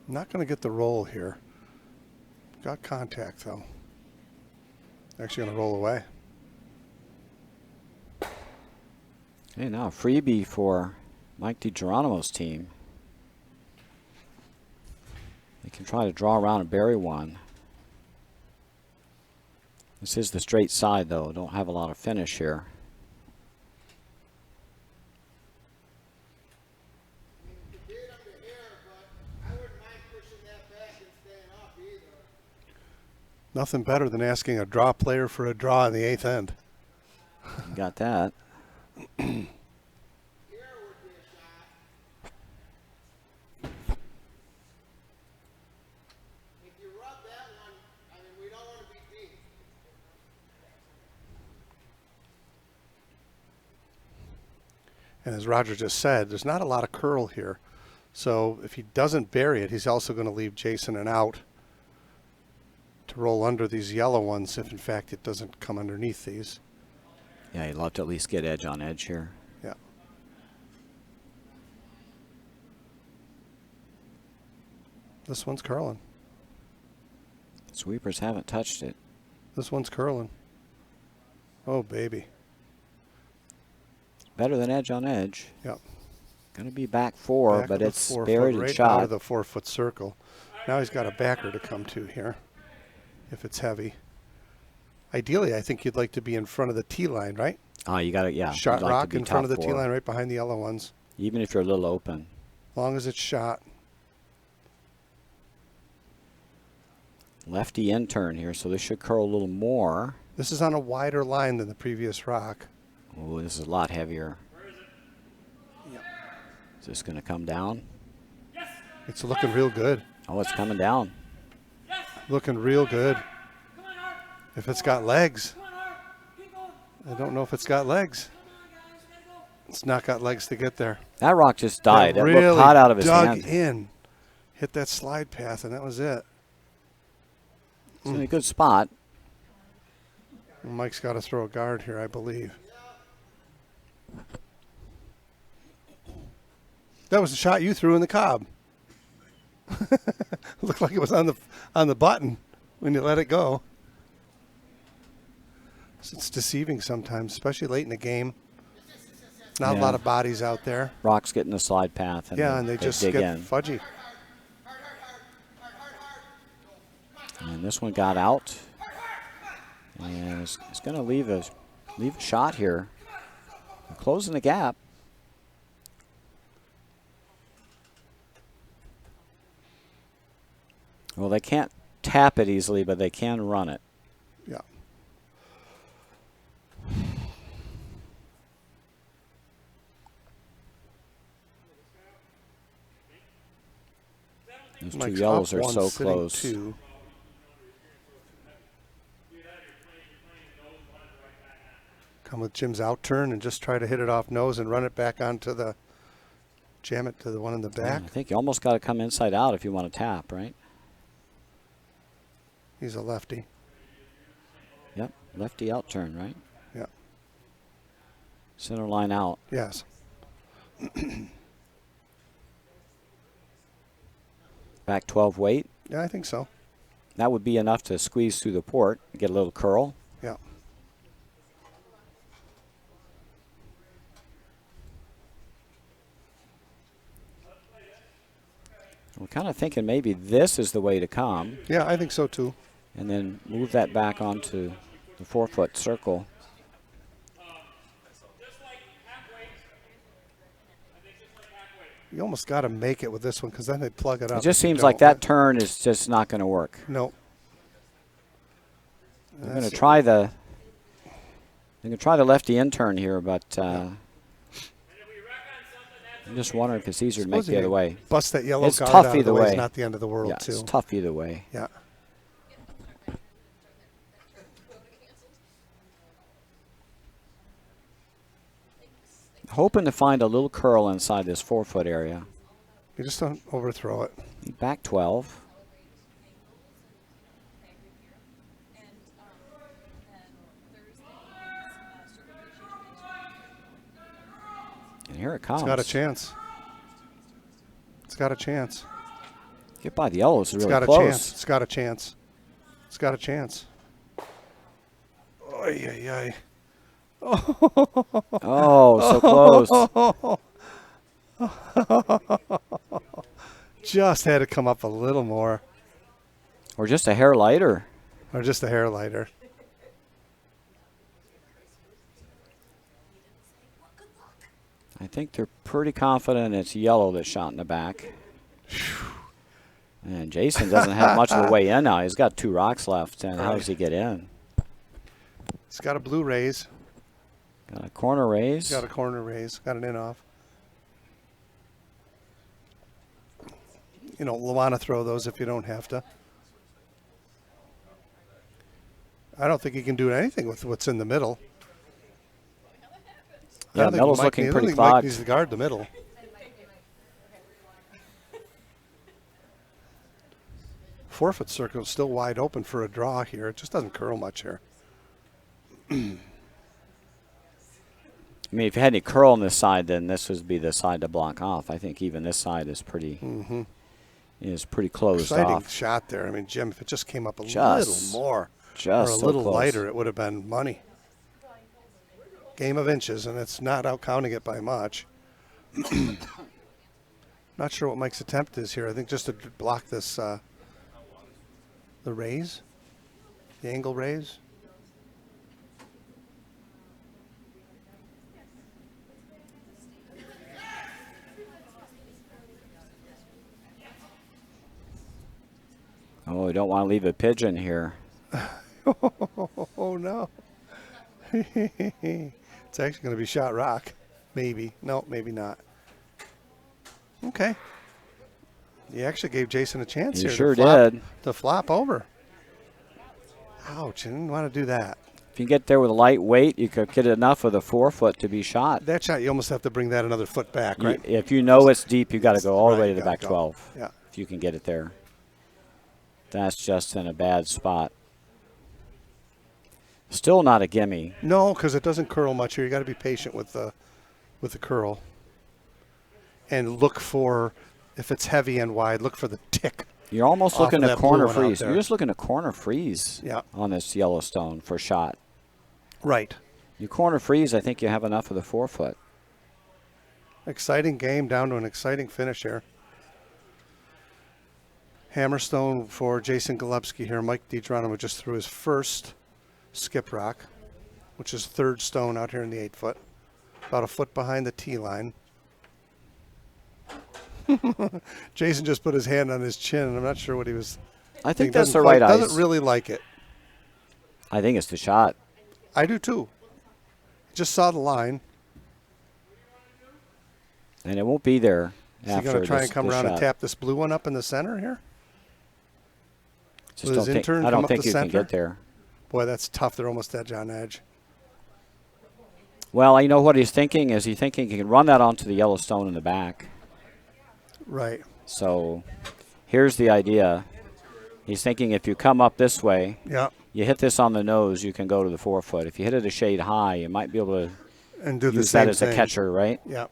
Not going to get the roll here. Got contact, though. Actually going to roll away. Okay, now a freebie for Mike DiGeronimo's team. They can try to draw around and bury one. This is the straight side, though. Don't have a lot of finish here. You beat him to here, but I wouldn't mind pushing that back and staying up either. Nothing better than asking a draw player for a draw in the 8th end. You got that. Here would be a shot. If you rub that one, I mean, we don't want to be deep. And as Roger just said, there's not a lot of curl here. So if he doesn't bury it, he's also going to leave Jason an out to roll under these yellow ones if, in fact, it doesn't come underneath these. Yeah, you'd love to at least get edge on edge here. Yeah. This one's curling. Sweepers haven't touched it. This one's curling. Oh, baby. Better than edge on edge. Yep. Going to be back four, Back but of the it's 4 buried foot, and right out shot. of the 4-foot circle. Now he's got a backer to come to here if it's heavy. Ideally, I think you'd like to be in front of the tee line, right? You got it, yeah. Shot You'd like to rock be in front of the top tee four. line right behind the yellow ones. Even if you're a little open. As long as it's shot. Lefty in turn here, so this should curl a little more. This is on a wider line than the previous rock. Oh, this is a lot heavier. Is this going to come down? It's looking real good. Oh, it's coming down. Looking real good. If it's got legs. I don't know if it's got legs. It's not got legs to get there. That rock just died. It really looked hot out of his dug hand. in. Hit that slide path, and that was it. It's in a good spot. Mike's got to throw a guard here, I believe. That was the shot you threw in the Cobb. Looked like it was on the button when you let it go. So it's deceiving sometimes, especially late in the game. Not a Yeah. lot of bodies out there. Rock's getting the slide path. And Yeah, and they just dig get in. fudgy. And this one got out. And it's going to leave a shot here. They're closing the gap. Well, they can't tap it easily, but they can run it. Yeah. Those two Mike's yellows up are one, so sitting close. 2. Come with Jim's out turn and just try to hit it off nose and run it back onto the, jam it to the one in the back. I think you almost got to come inside out if you want to tap, right? He's a lefty. Yep, lefty out turn, right? Yeah. Center line out. Yes. Back 12 weight. Yeah, I think so. That would be enough to squeeze through the port, get a little curl. Yeah. We're kind of thinking maybe this is the way to come, Yeah, I think so too. and then move that back onto the 4-foot circle. Just like halfway. I think just like halfway. You almost got to make it with this one because then they plug it up. It just if you seems like don't. that turn is just not going to work. No. They're going to try the. They're going to try the lefty in turn here, but I'm just wondering if it's easier to make Suppose the you other way. Bust that yellow It's guard tough out of the either way. way. It's not the end of the world, Yeah, too. it's tough either way. Yeah. Hoping to find a little curl inside this 4-foot area. You just don't overthrow it. Back 12. And here it comes. It's got a chance. It's got a chance. Get by the yellows is It's really got close. a chance. It's got a chance. It's got a chance. Oy, oy, oy. Oh, so close. Just had to come up a little more. Or just a hair lighter. Or just a hair lighter. I think they're pretty confident it's yellow that's shot in the back. And Jason doesn't have much of the way in now. He's got 2 rocks left, and how does he get in? It's got a blue raise. Got a corner raise. Got a corner raise. Got an in off. You know, want to throw those if you don't have to. I don't think he can do anything with what's in the middle. I Yeah, don't think middle's Mike looking needs- I pretty don't think Mike clogged. needs to guard the middle. Four-foot circle is still wide open for a draw here. It just doesn't curl much here. I mean, if you had any curl on this side, then this would be the side to block off. I think even this side is pretty closed Exciting off. shot there. I mean, Jim, if it just came up a Just- little more Just or a so little close. lighter, it would have been money. Game of inches, and it's not out counting it by much. Not sure what Mike's attempt is here. I think just to block this, the raise, the angle raise. Oh, we don't want to leave a pigeon here. Oh no. It's actually going to be shot rock. Maybe. No, maybe not. Okay. You actually gave Jason a chance You here. sure to flop, did. To flop over. Ouch. I didn't want to do that. If you get there with a light weight, you could get enough of the 4-foot to be shot. That shot, you almost have to bring that another foot back, right? If you know it's deep, you got to go all the Right, way to you the gotta back go. 12. Yeah. If you can get it there. That's just in a bad spot. Still not a gimme. No, because it doesn't curl much here. You got to be patient with the curl. And look for, if it's heavy and wide, look for the tick. You're almost Off looking of at that blue corner one out freeze. there. You're just looking at corner freeze Yeah. on this Yellowstone for shot. Right. You corner freeze, I think you have enough of the 4-foot. Exciting game down to an exciting finish here. Hammerstone for Jason Golubski here. Mike DiGeronimo just threw his first skip rock, which is third stone out here in the 8-foot. About a foot behind the tee line. Jason just put his hand on his chin, and I'm not sure what he was I think thinking. that's the Doesn't right quite- ice. Doesn't really like it. I think it's the shot. I do too. Just saw the line. And it won't be there Is he after going to try this- and come this around and shot. tap this blue one up in the center here? Just Will his don't think, intern I come don't up think the you can center? get there. Boy, that's tough. They're almost edge on edge. Well, you know what he's thinking is he thinking he can run that onto the Yellowstone in the back. Right. So here's the idea. He's thinking if you come up this way, Yeah. you hit this on the nose, you can go to the 4-foot. If you hit it a shade high, you might be able to And do the use same that as a thing. catcher, right? Yeah.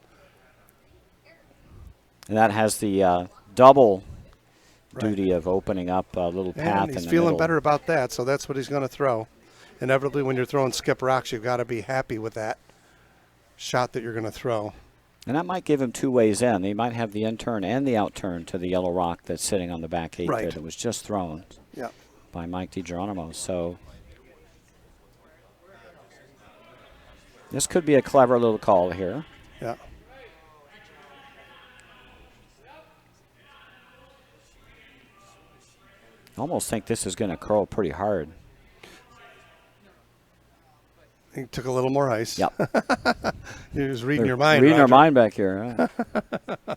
And that has the double Right. duty of opening up a little path And he's in the feeling middle. better about that, so that's what he's going to throw. Inevitably, when you're throwing skip rocks, you've got to be happy with that shot that you're going to throw. And that might give him 2 ways in. He might have the in turn and the out turn to the yellow rock that's sitting on the back 8 Right. there that was just thrown Yeah. by Mike DiGeronimo. So this could be a clever little call here. Yeah. I almost think this is going to curl pretty hard. He took a little more ice. Yep. He was reading They're your mind. reading our Roger. mind back here. Huh?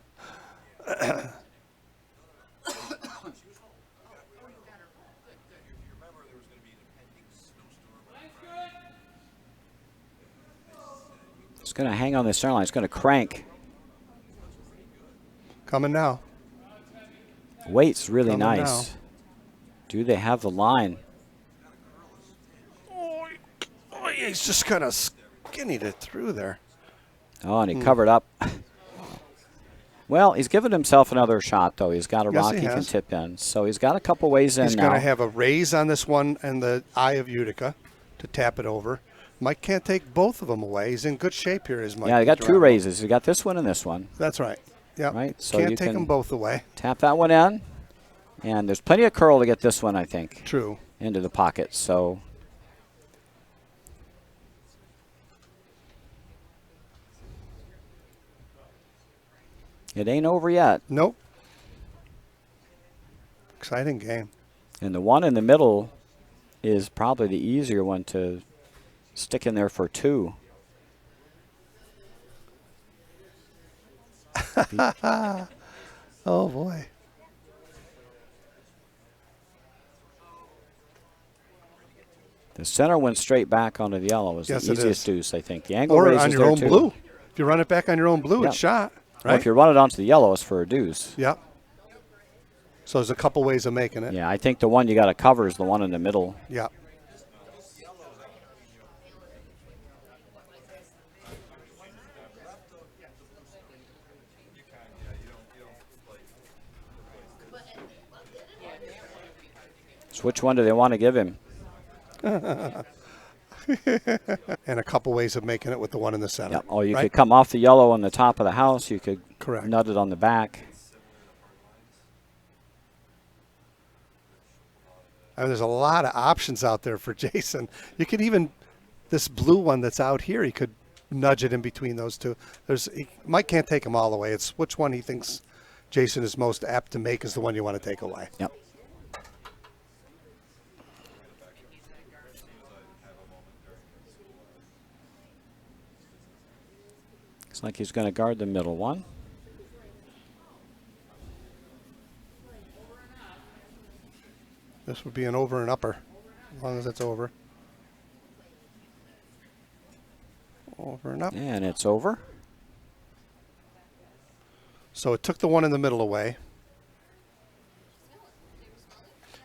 It's going to hang on the center line. It's going to crank. Coming now. Weight's really Coming nice. now. Do they have the line? Oh, he's just kind of skinnied it through there. Oh, and he covered up. Well, he's given himself another shot, though. He's got a Yes, rock he he can has. tip in. So he's got a couple ways in He's now. going to have a raise on this one and the Eye of Utica to tap it over. Mike can't take both of them away. He's in good shape here, is Mike. Yeah, he got 2 Geronimo. raises. He got this one and this one. That's right. Yeah. Right, so Can't you take can- them both away. Tap that one in. And there's plenty of curl to get this one, I think, True. into the pocket. So it ain't over yet. Nope. Exciting game. And the one in the middle is probably the easier one to stick in there for 2. Oh, boy. The center went straight back onto the yellow. Is Yes, the it easiest is. deuce, I think. The angle Or raise on is your there own too. blue. If you run it back on your own blue, Yeah. it's shot. Well, Right? if you run it onto the yellow, it's for a deuce. Yep. So there's a couple ways of making it. Yeah, I think the one you got to cover is the one in the middle. Yep. So which one do they want to give him? And a couple ways of making it with the one in the center. Yeah. Oh, you right? could come off the yellow on the top of the house. You could Correct. nut it on the back. I mean, there's a lot of options out there for Jason. You could even, this blue one that's out here, he could nudge it in between those two. Mike can't take them all away. It's which one he thinks Jason is most apt to make is the one you want to take away. Yep. Looks like he's going to guard the middle one. This would be an over and upper, as long as it's over. Over and up. And it's over. So it took the one in the middle away.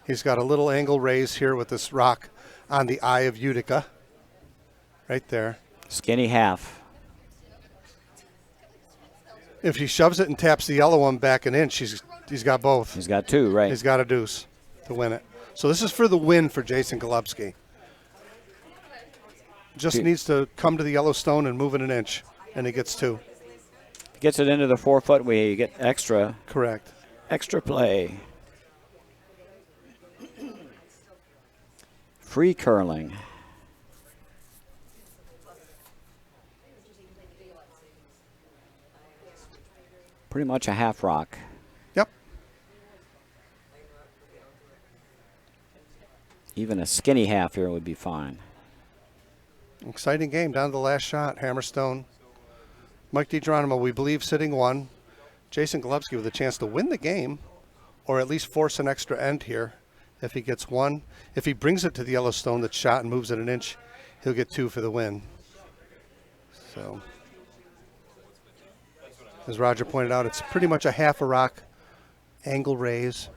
He's got a little angle raise here with this rock on the Eye of Utica. Right there. Skinny half. If he shoves it and taps the yellow one back an inch, he's got both. He's got 2, right? He's got a deuce to win it. So this is for the win for Jason Golubski. Just needs to come to the Yellowstone and move it an inch, and he gets 2. Gets it into the 4-foot way. You get extra Correct. play. Free curling. Pretty much a half rock. Yep. Even a skinny half here would be fine. Exciting game down to the last shot. Hammerstone. Mike DiGeronimo, we believe, sitting 1. Jason Golubski with a chance to win the game, or at least force an extra end here if he gets 1. If he brings it to the Yellowstone that's shot and moves it an inch, he'll get 2 for the win. So, as Roger pointed out, it's pretty much a half a rock angle raise.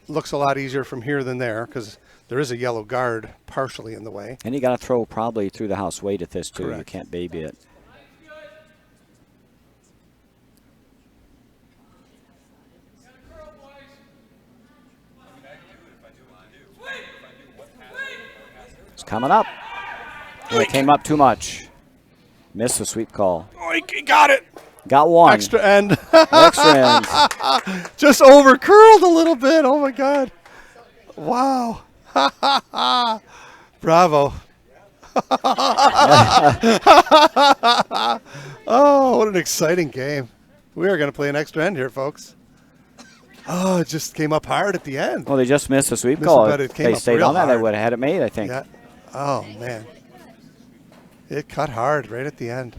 Looks a lot easier from here than there because There is a yellow guard partially in the way. And you got to throw probably through the house weight at this too. You Correct. can't baby it. It's coming up. Oh, it came up too much. Missed the sweep call. Oh, he got it. Got one. Extra end. Extra end. Just over curled a little bit. Oh my God. Wow. Bravo. Oh, what an exciting game. We are going to play an extra end here, folks. Oh, it just came up hard at the end. Well, they just missed the sweep Missed call. it, but If it came they up stayed real on that, they hard. would have had it made, I think. Yeah. Oh, man. It cut hard right at the end.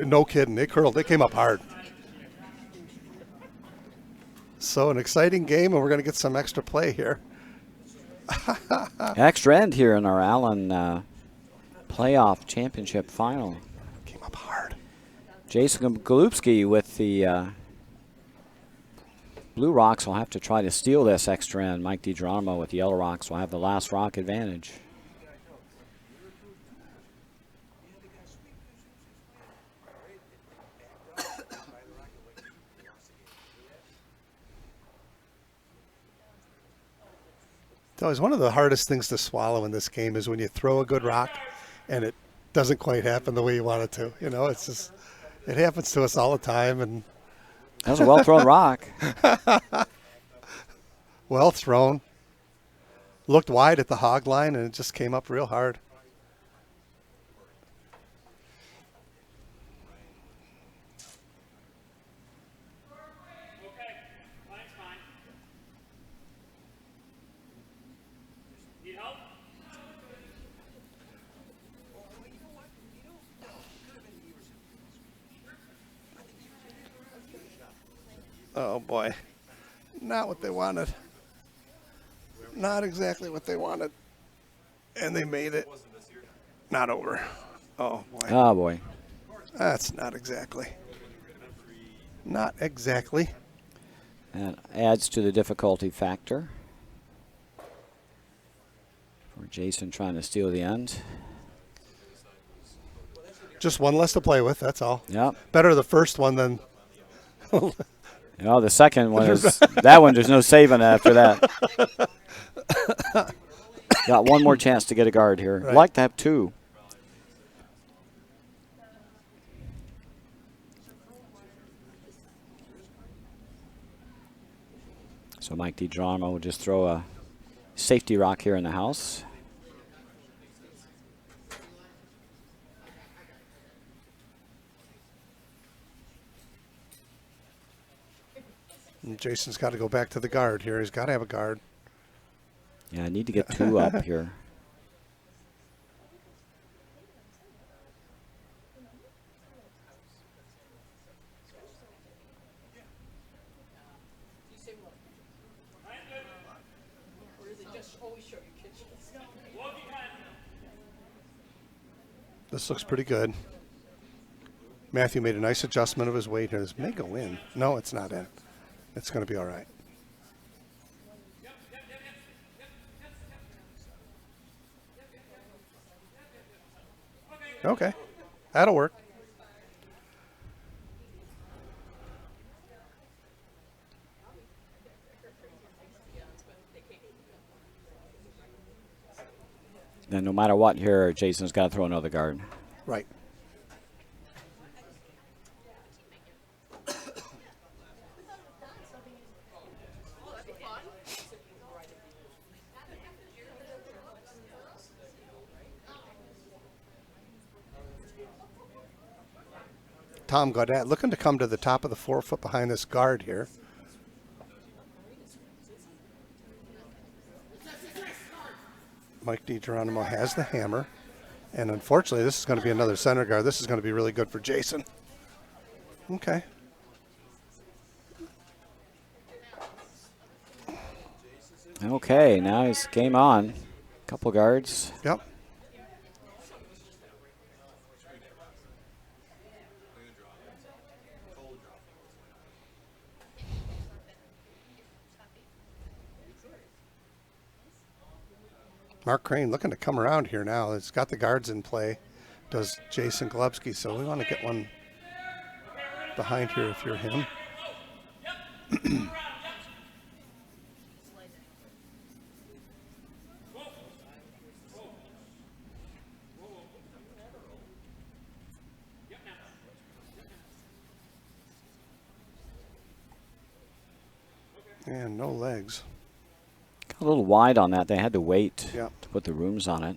No kidding. It curled. It came up hard. So an exciting game, and we're going to get some extra play here. Extra end here in our Allen playoff championship final. Came up hard. Jason Golubski with the Blue Rocks will have to try to steal this extra end. Mike DiGeronimo with the Yellow Rocks will have the last rock advantage. It's always one of the hardest things to swallow in this game is when you throw a good rock and it doesn't quite happen the way you want it to. You know, it's just, it happens to us all the time, and That was a well-thrown rock. well thrown. Looked wide at the hog line, and it just came up real hard. Okay, line's fine. Need help? Oh, boy. Not what they wanted. Not exactly what they wanted. And they made it not over. Oh, boy. Oh, boy. That's not exactly. Not exactly. That adds to the difficulty factor for Jason trying to steal the end. Just one less to play with, that's all. Yep. Better the first one than You know, the second one is that one. There's no saving after that. Got one more chance to get a guard here. Right. Like to have two. So Mike DiGeronimo will just throw a safety rock here in the house. And Jason's got to go back to the guard here. He's got to have a guard. Yeah, I need to get two up here. This looks pretty good. Matthew made a nice adjustment of his weight here. This may go in. No, it's not in. It's going to be all right. Okay. That'll work. Then no matter what here, Jason's got to throw another guard. Right. Tom Gaudet looking to come to the top of the 4 foot behind this guard here. Mike DiGeronimo has the hammer. And unfortunately, this is going to be another center guard. This is going to be really good for Jason. Okay. Okay, now he's game on. Couple guards. Yep. Mark Crane looking to come around here now. It's got the guards in play. Does Jason Golubsky. So we want to get one behind here if you're him. And no legs. Got a little wide on that. They had to wait Yeah. to put the rooms on it.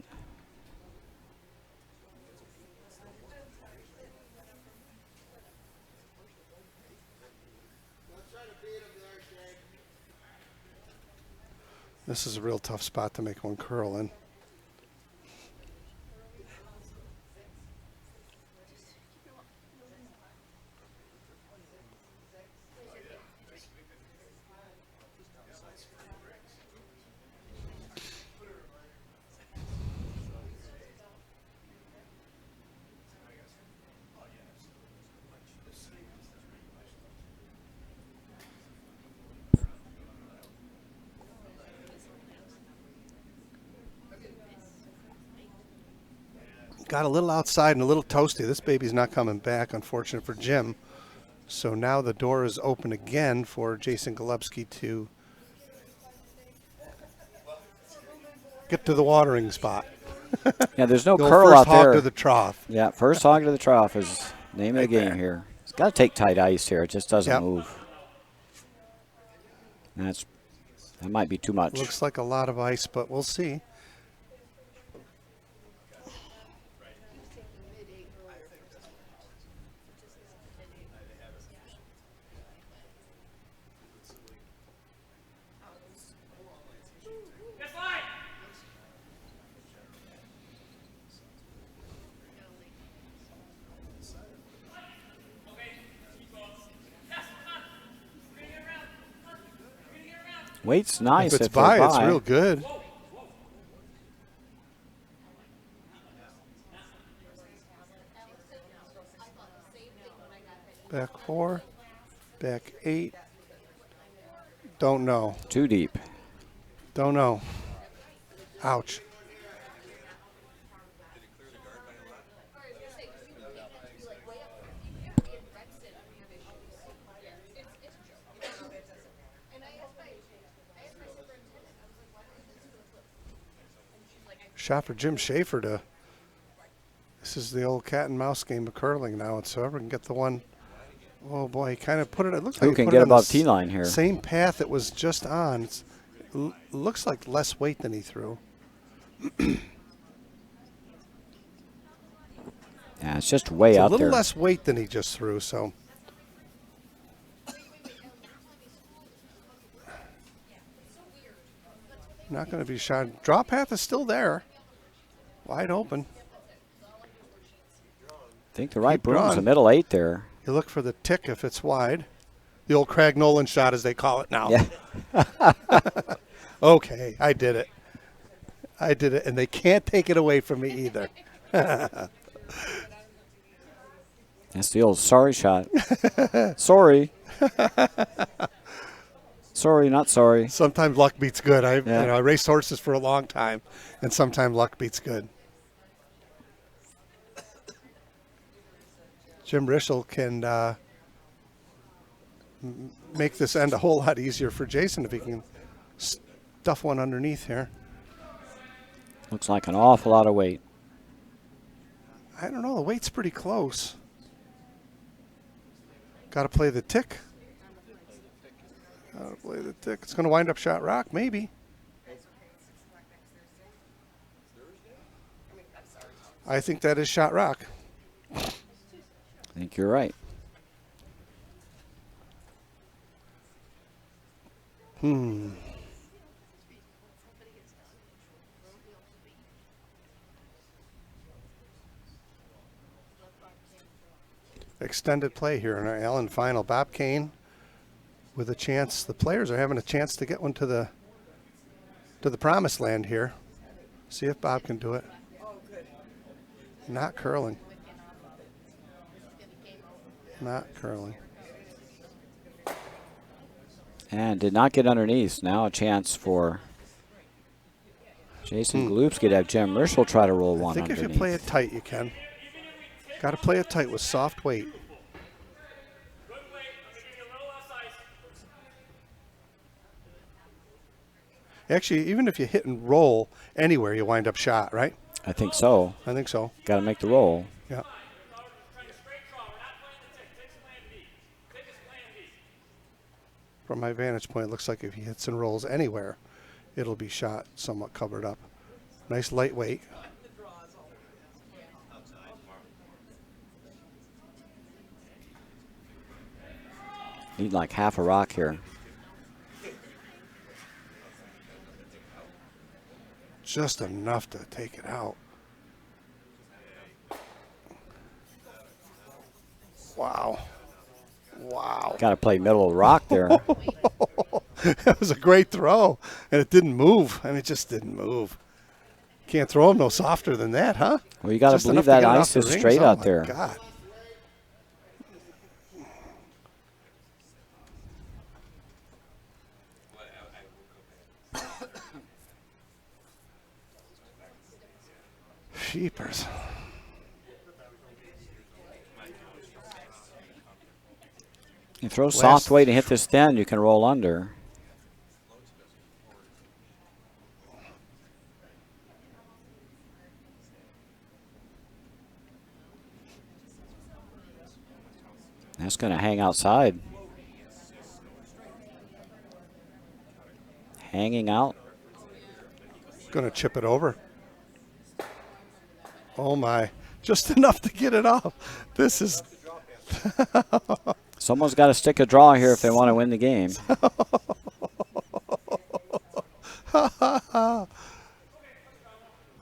Don't try to beat him there, Shay. This is a real tough spot to make one curl in. Got a little outside and a little toasty. This baby's not coming back, unfortunate for Jim. So now the door is open again for Jason Golubsky to get to the watering spot. Yeah, there's no The old curl first out hog there. to the trough. Yeah, first hog to the trough is name of the game there. here. It's got to take tight ice here. It just doesn't Yep. move. That might be too much. Looks like a lot of ice, but we'll see. Yes, line. Weight's nice If it's they're by, it's real good. Back 4, back 8. Don't know. Too deep. Don't know. Ouch. Shot for Jim Schaefer to. This is the old cat and mouse game of curling now. It's whoever can get the one. Oh boy, he kind of put it. It looks Who like he can put get it on the above T-line here? Same path it was just on. Looks like less weight than he threw. Yeah, it's just way It's a out little there. less weight than he just threw, so. Not going to be shot. Draw path is still there. Wide open. I think the right Keep broom's the drawing. middle 8 there. You look for the tick if it's wide. The old Craig Nolan shot, as they call it now. Yeah. Okay, I did it. I did it, and they can't take it away from me either. That's the old sorry shot. Sorry. Sorry, not sorry. Sometimes luck beats good. Yeah. I raced horses for a long time, and sometimes luck beats good. Jim Rischel can make this end a whole lot easier for Jason if he can stuff one underneath here. Looks like an awful lot of weight. I don't know. The weight's pretty close. Got to play the tick. Got to play the tick. It's going to wind up shot rock, maybe. I think that is shot rock. I think you're right. Extended play here in our Allen final. Bob Kane with a chance. The players are having a chance to get one to the promised land here. See if Bob can do it. Not curling. Not curling. And did not get underneath. Now a chance for Jason Galupski to have Jim Merschel try to roll I one think if underneath. you play it tight, you can. Got to play it tight with soft weight. Good weight. I'm going to give you a little less ice. Actually, even if you hit and roll anywhere, you wind up shot, right? I think so. I think so. Got to make the roll. Yeah. Trying to straight draw. We're not playing the tick. Tick's plan B. Tick is plan B. From my vantage point, it looks like if he hits and rolls anywhere, it'll be shot somewhat covered up. Nice lightweight. Need like half a rock here. Just enough to take it out. Wow. Wow. Got to play middle of the rock there. That was a great throw, and it didn't move. I mean, it just didn't move. Can't throw him no softer than that, huh? Well, you got to Just believe enough to that get it off ice the is rings? straight Oh, out my there. God. Sheepers. You throw soft weight and hit this thin, you can roll under. That's going to hang outside. Hanging out. Gonna chip it over. Oh my, just enough to get it off. This is, Someone's got to stick a draw here if they want to win the game.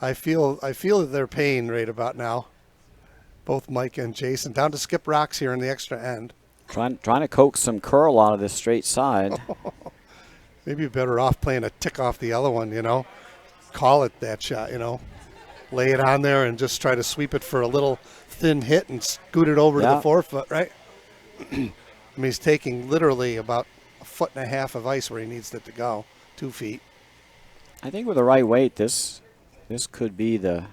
I feel their pain right about now. Both Mike and Jason down to skip rocks here in the extra end. Trying to coax some curl out of this straight side. Maybe you're better off playing a tick off the other one, you know. Call it that shot, you know. Lay it on there and just try to sweep it for a little thin hit and scoot it over to Yeah. the 4 foot, right? I mean, he's taking literally about 1.5 feet of ice where he needs it to go, 2 feet. I think with the right weight, this could be the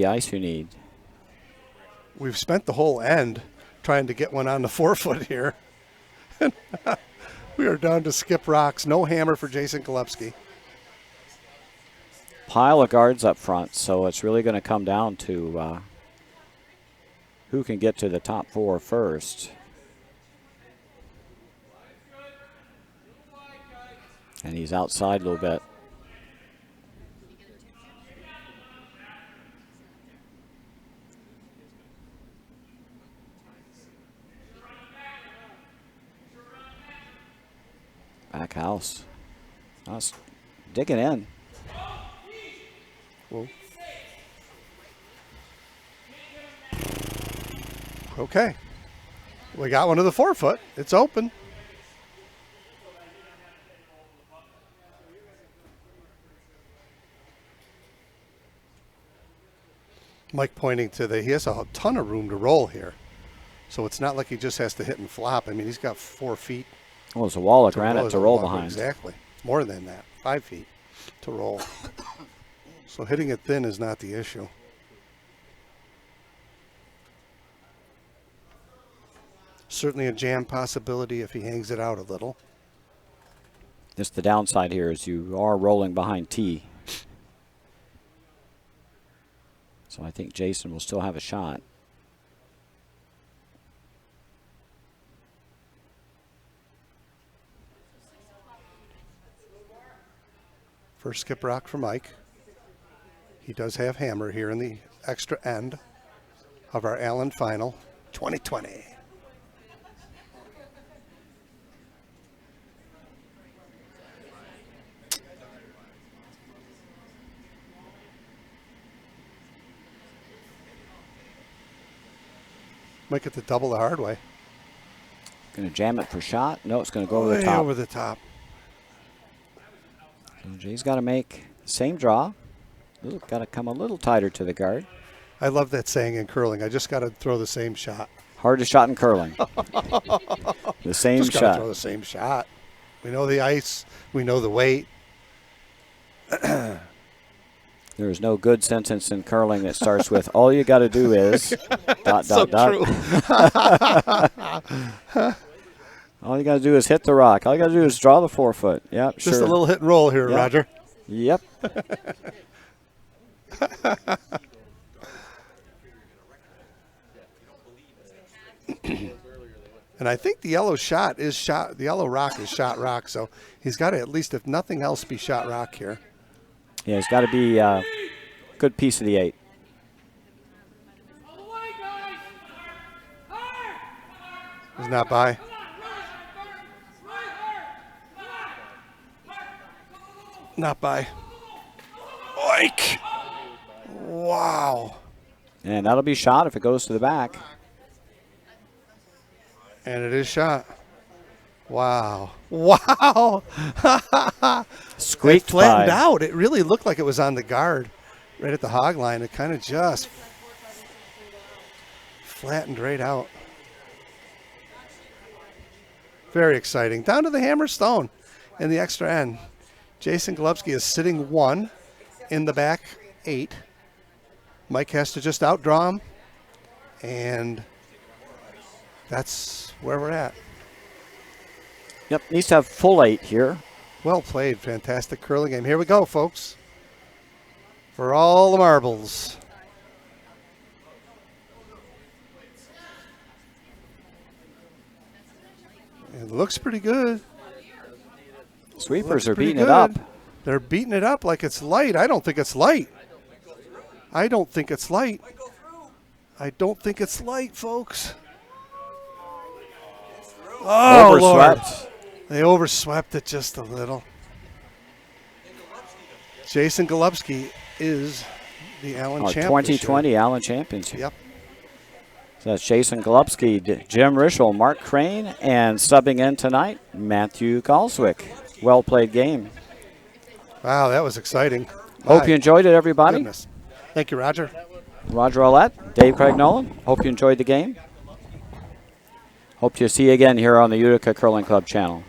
ice you need. We've spent the whole end trying to get one on the 4 foot here. We are down to skip rocks. No hammer for Jason Galupski. Pile of guards up front, so it's really going to come down to who can get to the top 4 first. And he's outside a little bit. Back house. That's digging in. Whoa. Okay. We got one of the 4 foot. It's open. Mike pointing to he has a ton of room to roll here. So it's not like he just has to hit and flop. I mean, he's got 4 feet. Well, it's a wall of granite to roll behind. Exactly. More than that. 5 feet to roll. So hitting it thin is not the issue. Certainly a jam possibility if he hangs it out a little. Just the downside here is you are rolling behind tee. So I think Jason will still have a shot. First skip rock for Mike. He does have hammer here in the extra end of our Allen Final 2020. Might get the double the hard way. Going to jam it for shot. No, it's going to go over Way the top. over the top. So Jay's got to make the same draw. Got to come a little tighter to the guard. I love that saying in curling. I just got to throw the same shot. Hardest shot in curling. The same Just got to shot. throw the same shot. We know the ice. We know the weight. There is no good sentence in curling that starts with "all you got to do is dot So dot true. dot." All you got to do is hit the rock. All you got to do is draw the 4-foot. Yep, Just sure. a little hit and roll here, Yep. Roger. Yep. And I think the yellow shot is shot. The yellow rock is shot rock. So he's got to at least, if nothing else, be shot rock here. Yeah, it's got to be a good piece of the 8. He's not by. Not by. Oink! Wow. And that'll be shot if it goes to the back. And it is shot. Wow. Wow. Squeaked It flattened by. out. It really looked like it was on the guard right at the hog line. It kind of just flattened right out. Very exciting. Down to the hammer stone in the extra end. Jason Golubski is sitting 1 in the back 8. Mike has to just outdraw him. And that's where we're at. Yep, needs to have full 8 here. Well played. Fantastic curling game. Here we go, folks. For all the marbles. It looks pretty good. Sweepers Looks are pretty beating it up. good. They're beating it up like it's light. I don't think it's light. I don't think it's light. I don't think it's light, folks. Oh, Lord. Overswept. They overswept it just a little. Jason Golubski is the Allen champ. this year. 2020 Allen Championship. Yep. So that's Jason Golubski, Jim Rischel, Mark Crane, and subbing in tonight, Matthew Galswick. Well played game. Wow, that was exciting. Hope My you enjoyed it, everybody. goodness. Thank you, Roger. Roger Ouellette, Dave Craig Nolan. Hope you enjoyed the game. Hope to see you again here on the Utica Curling Club channel.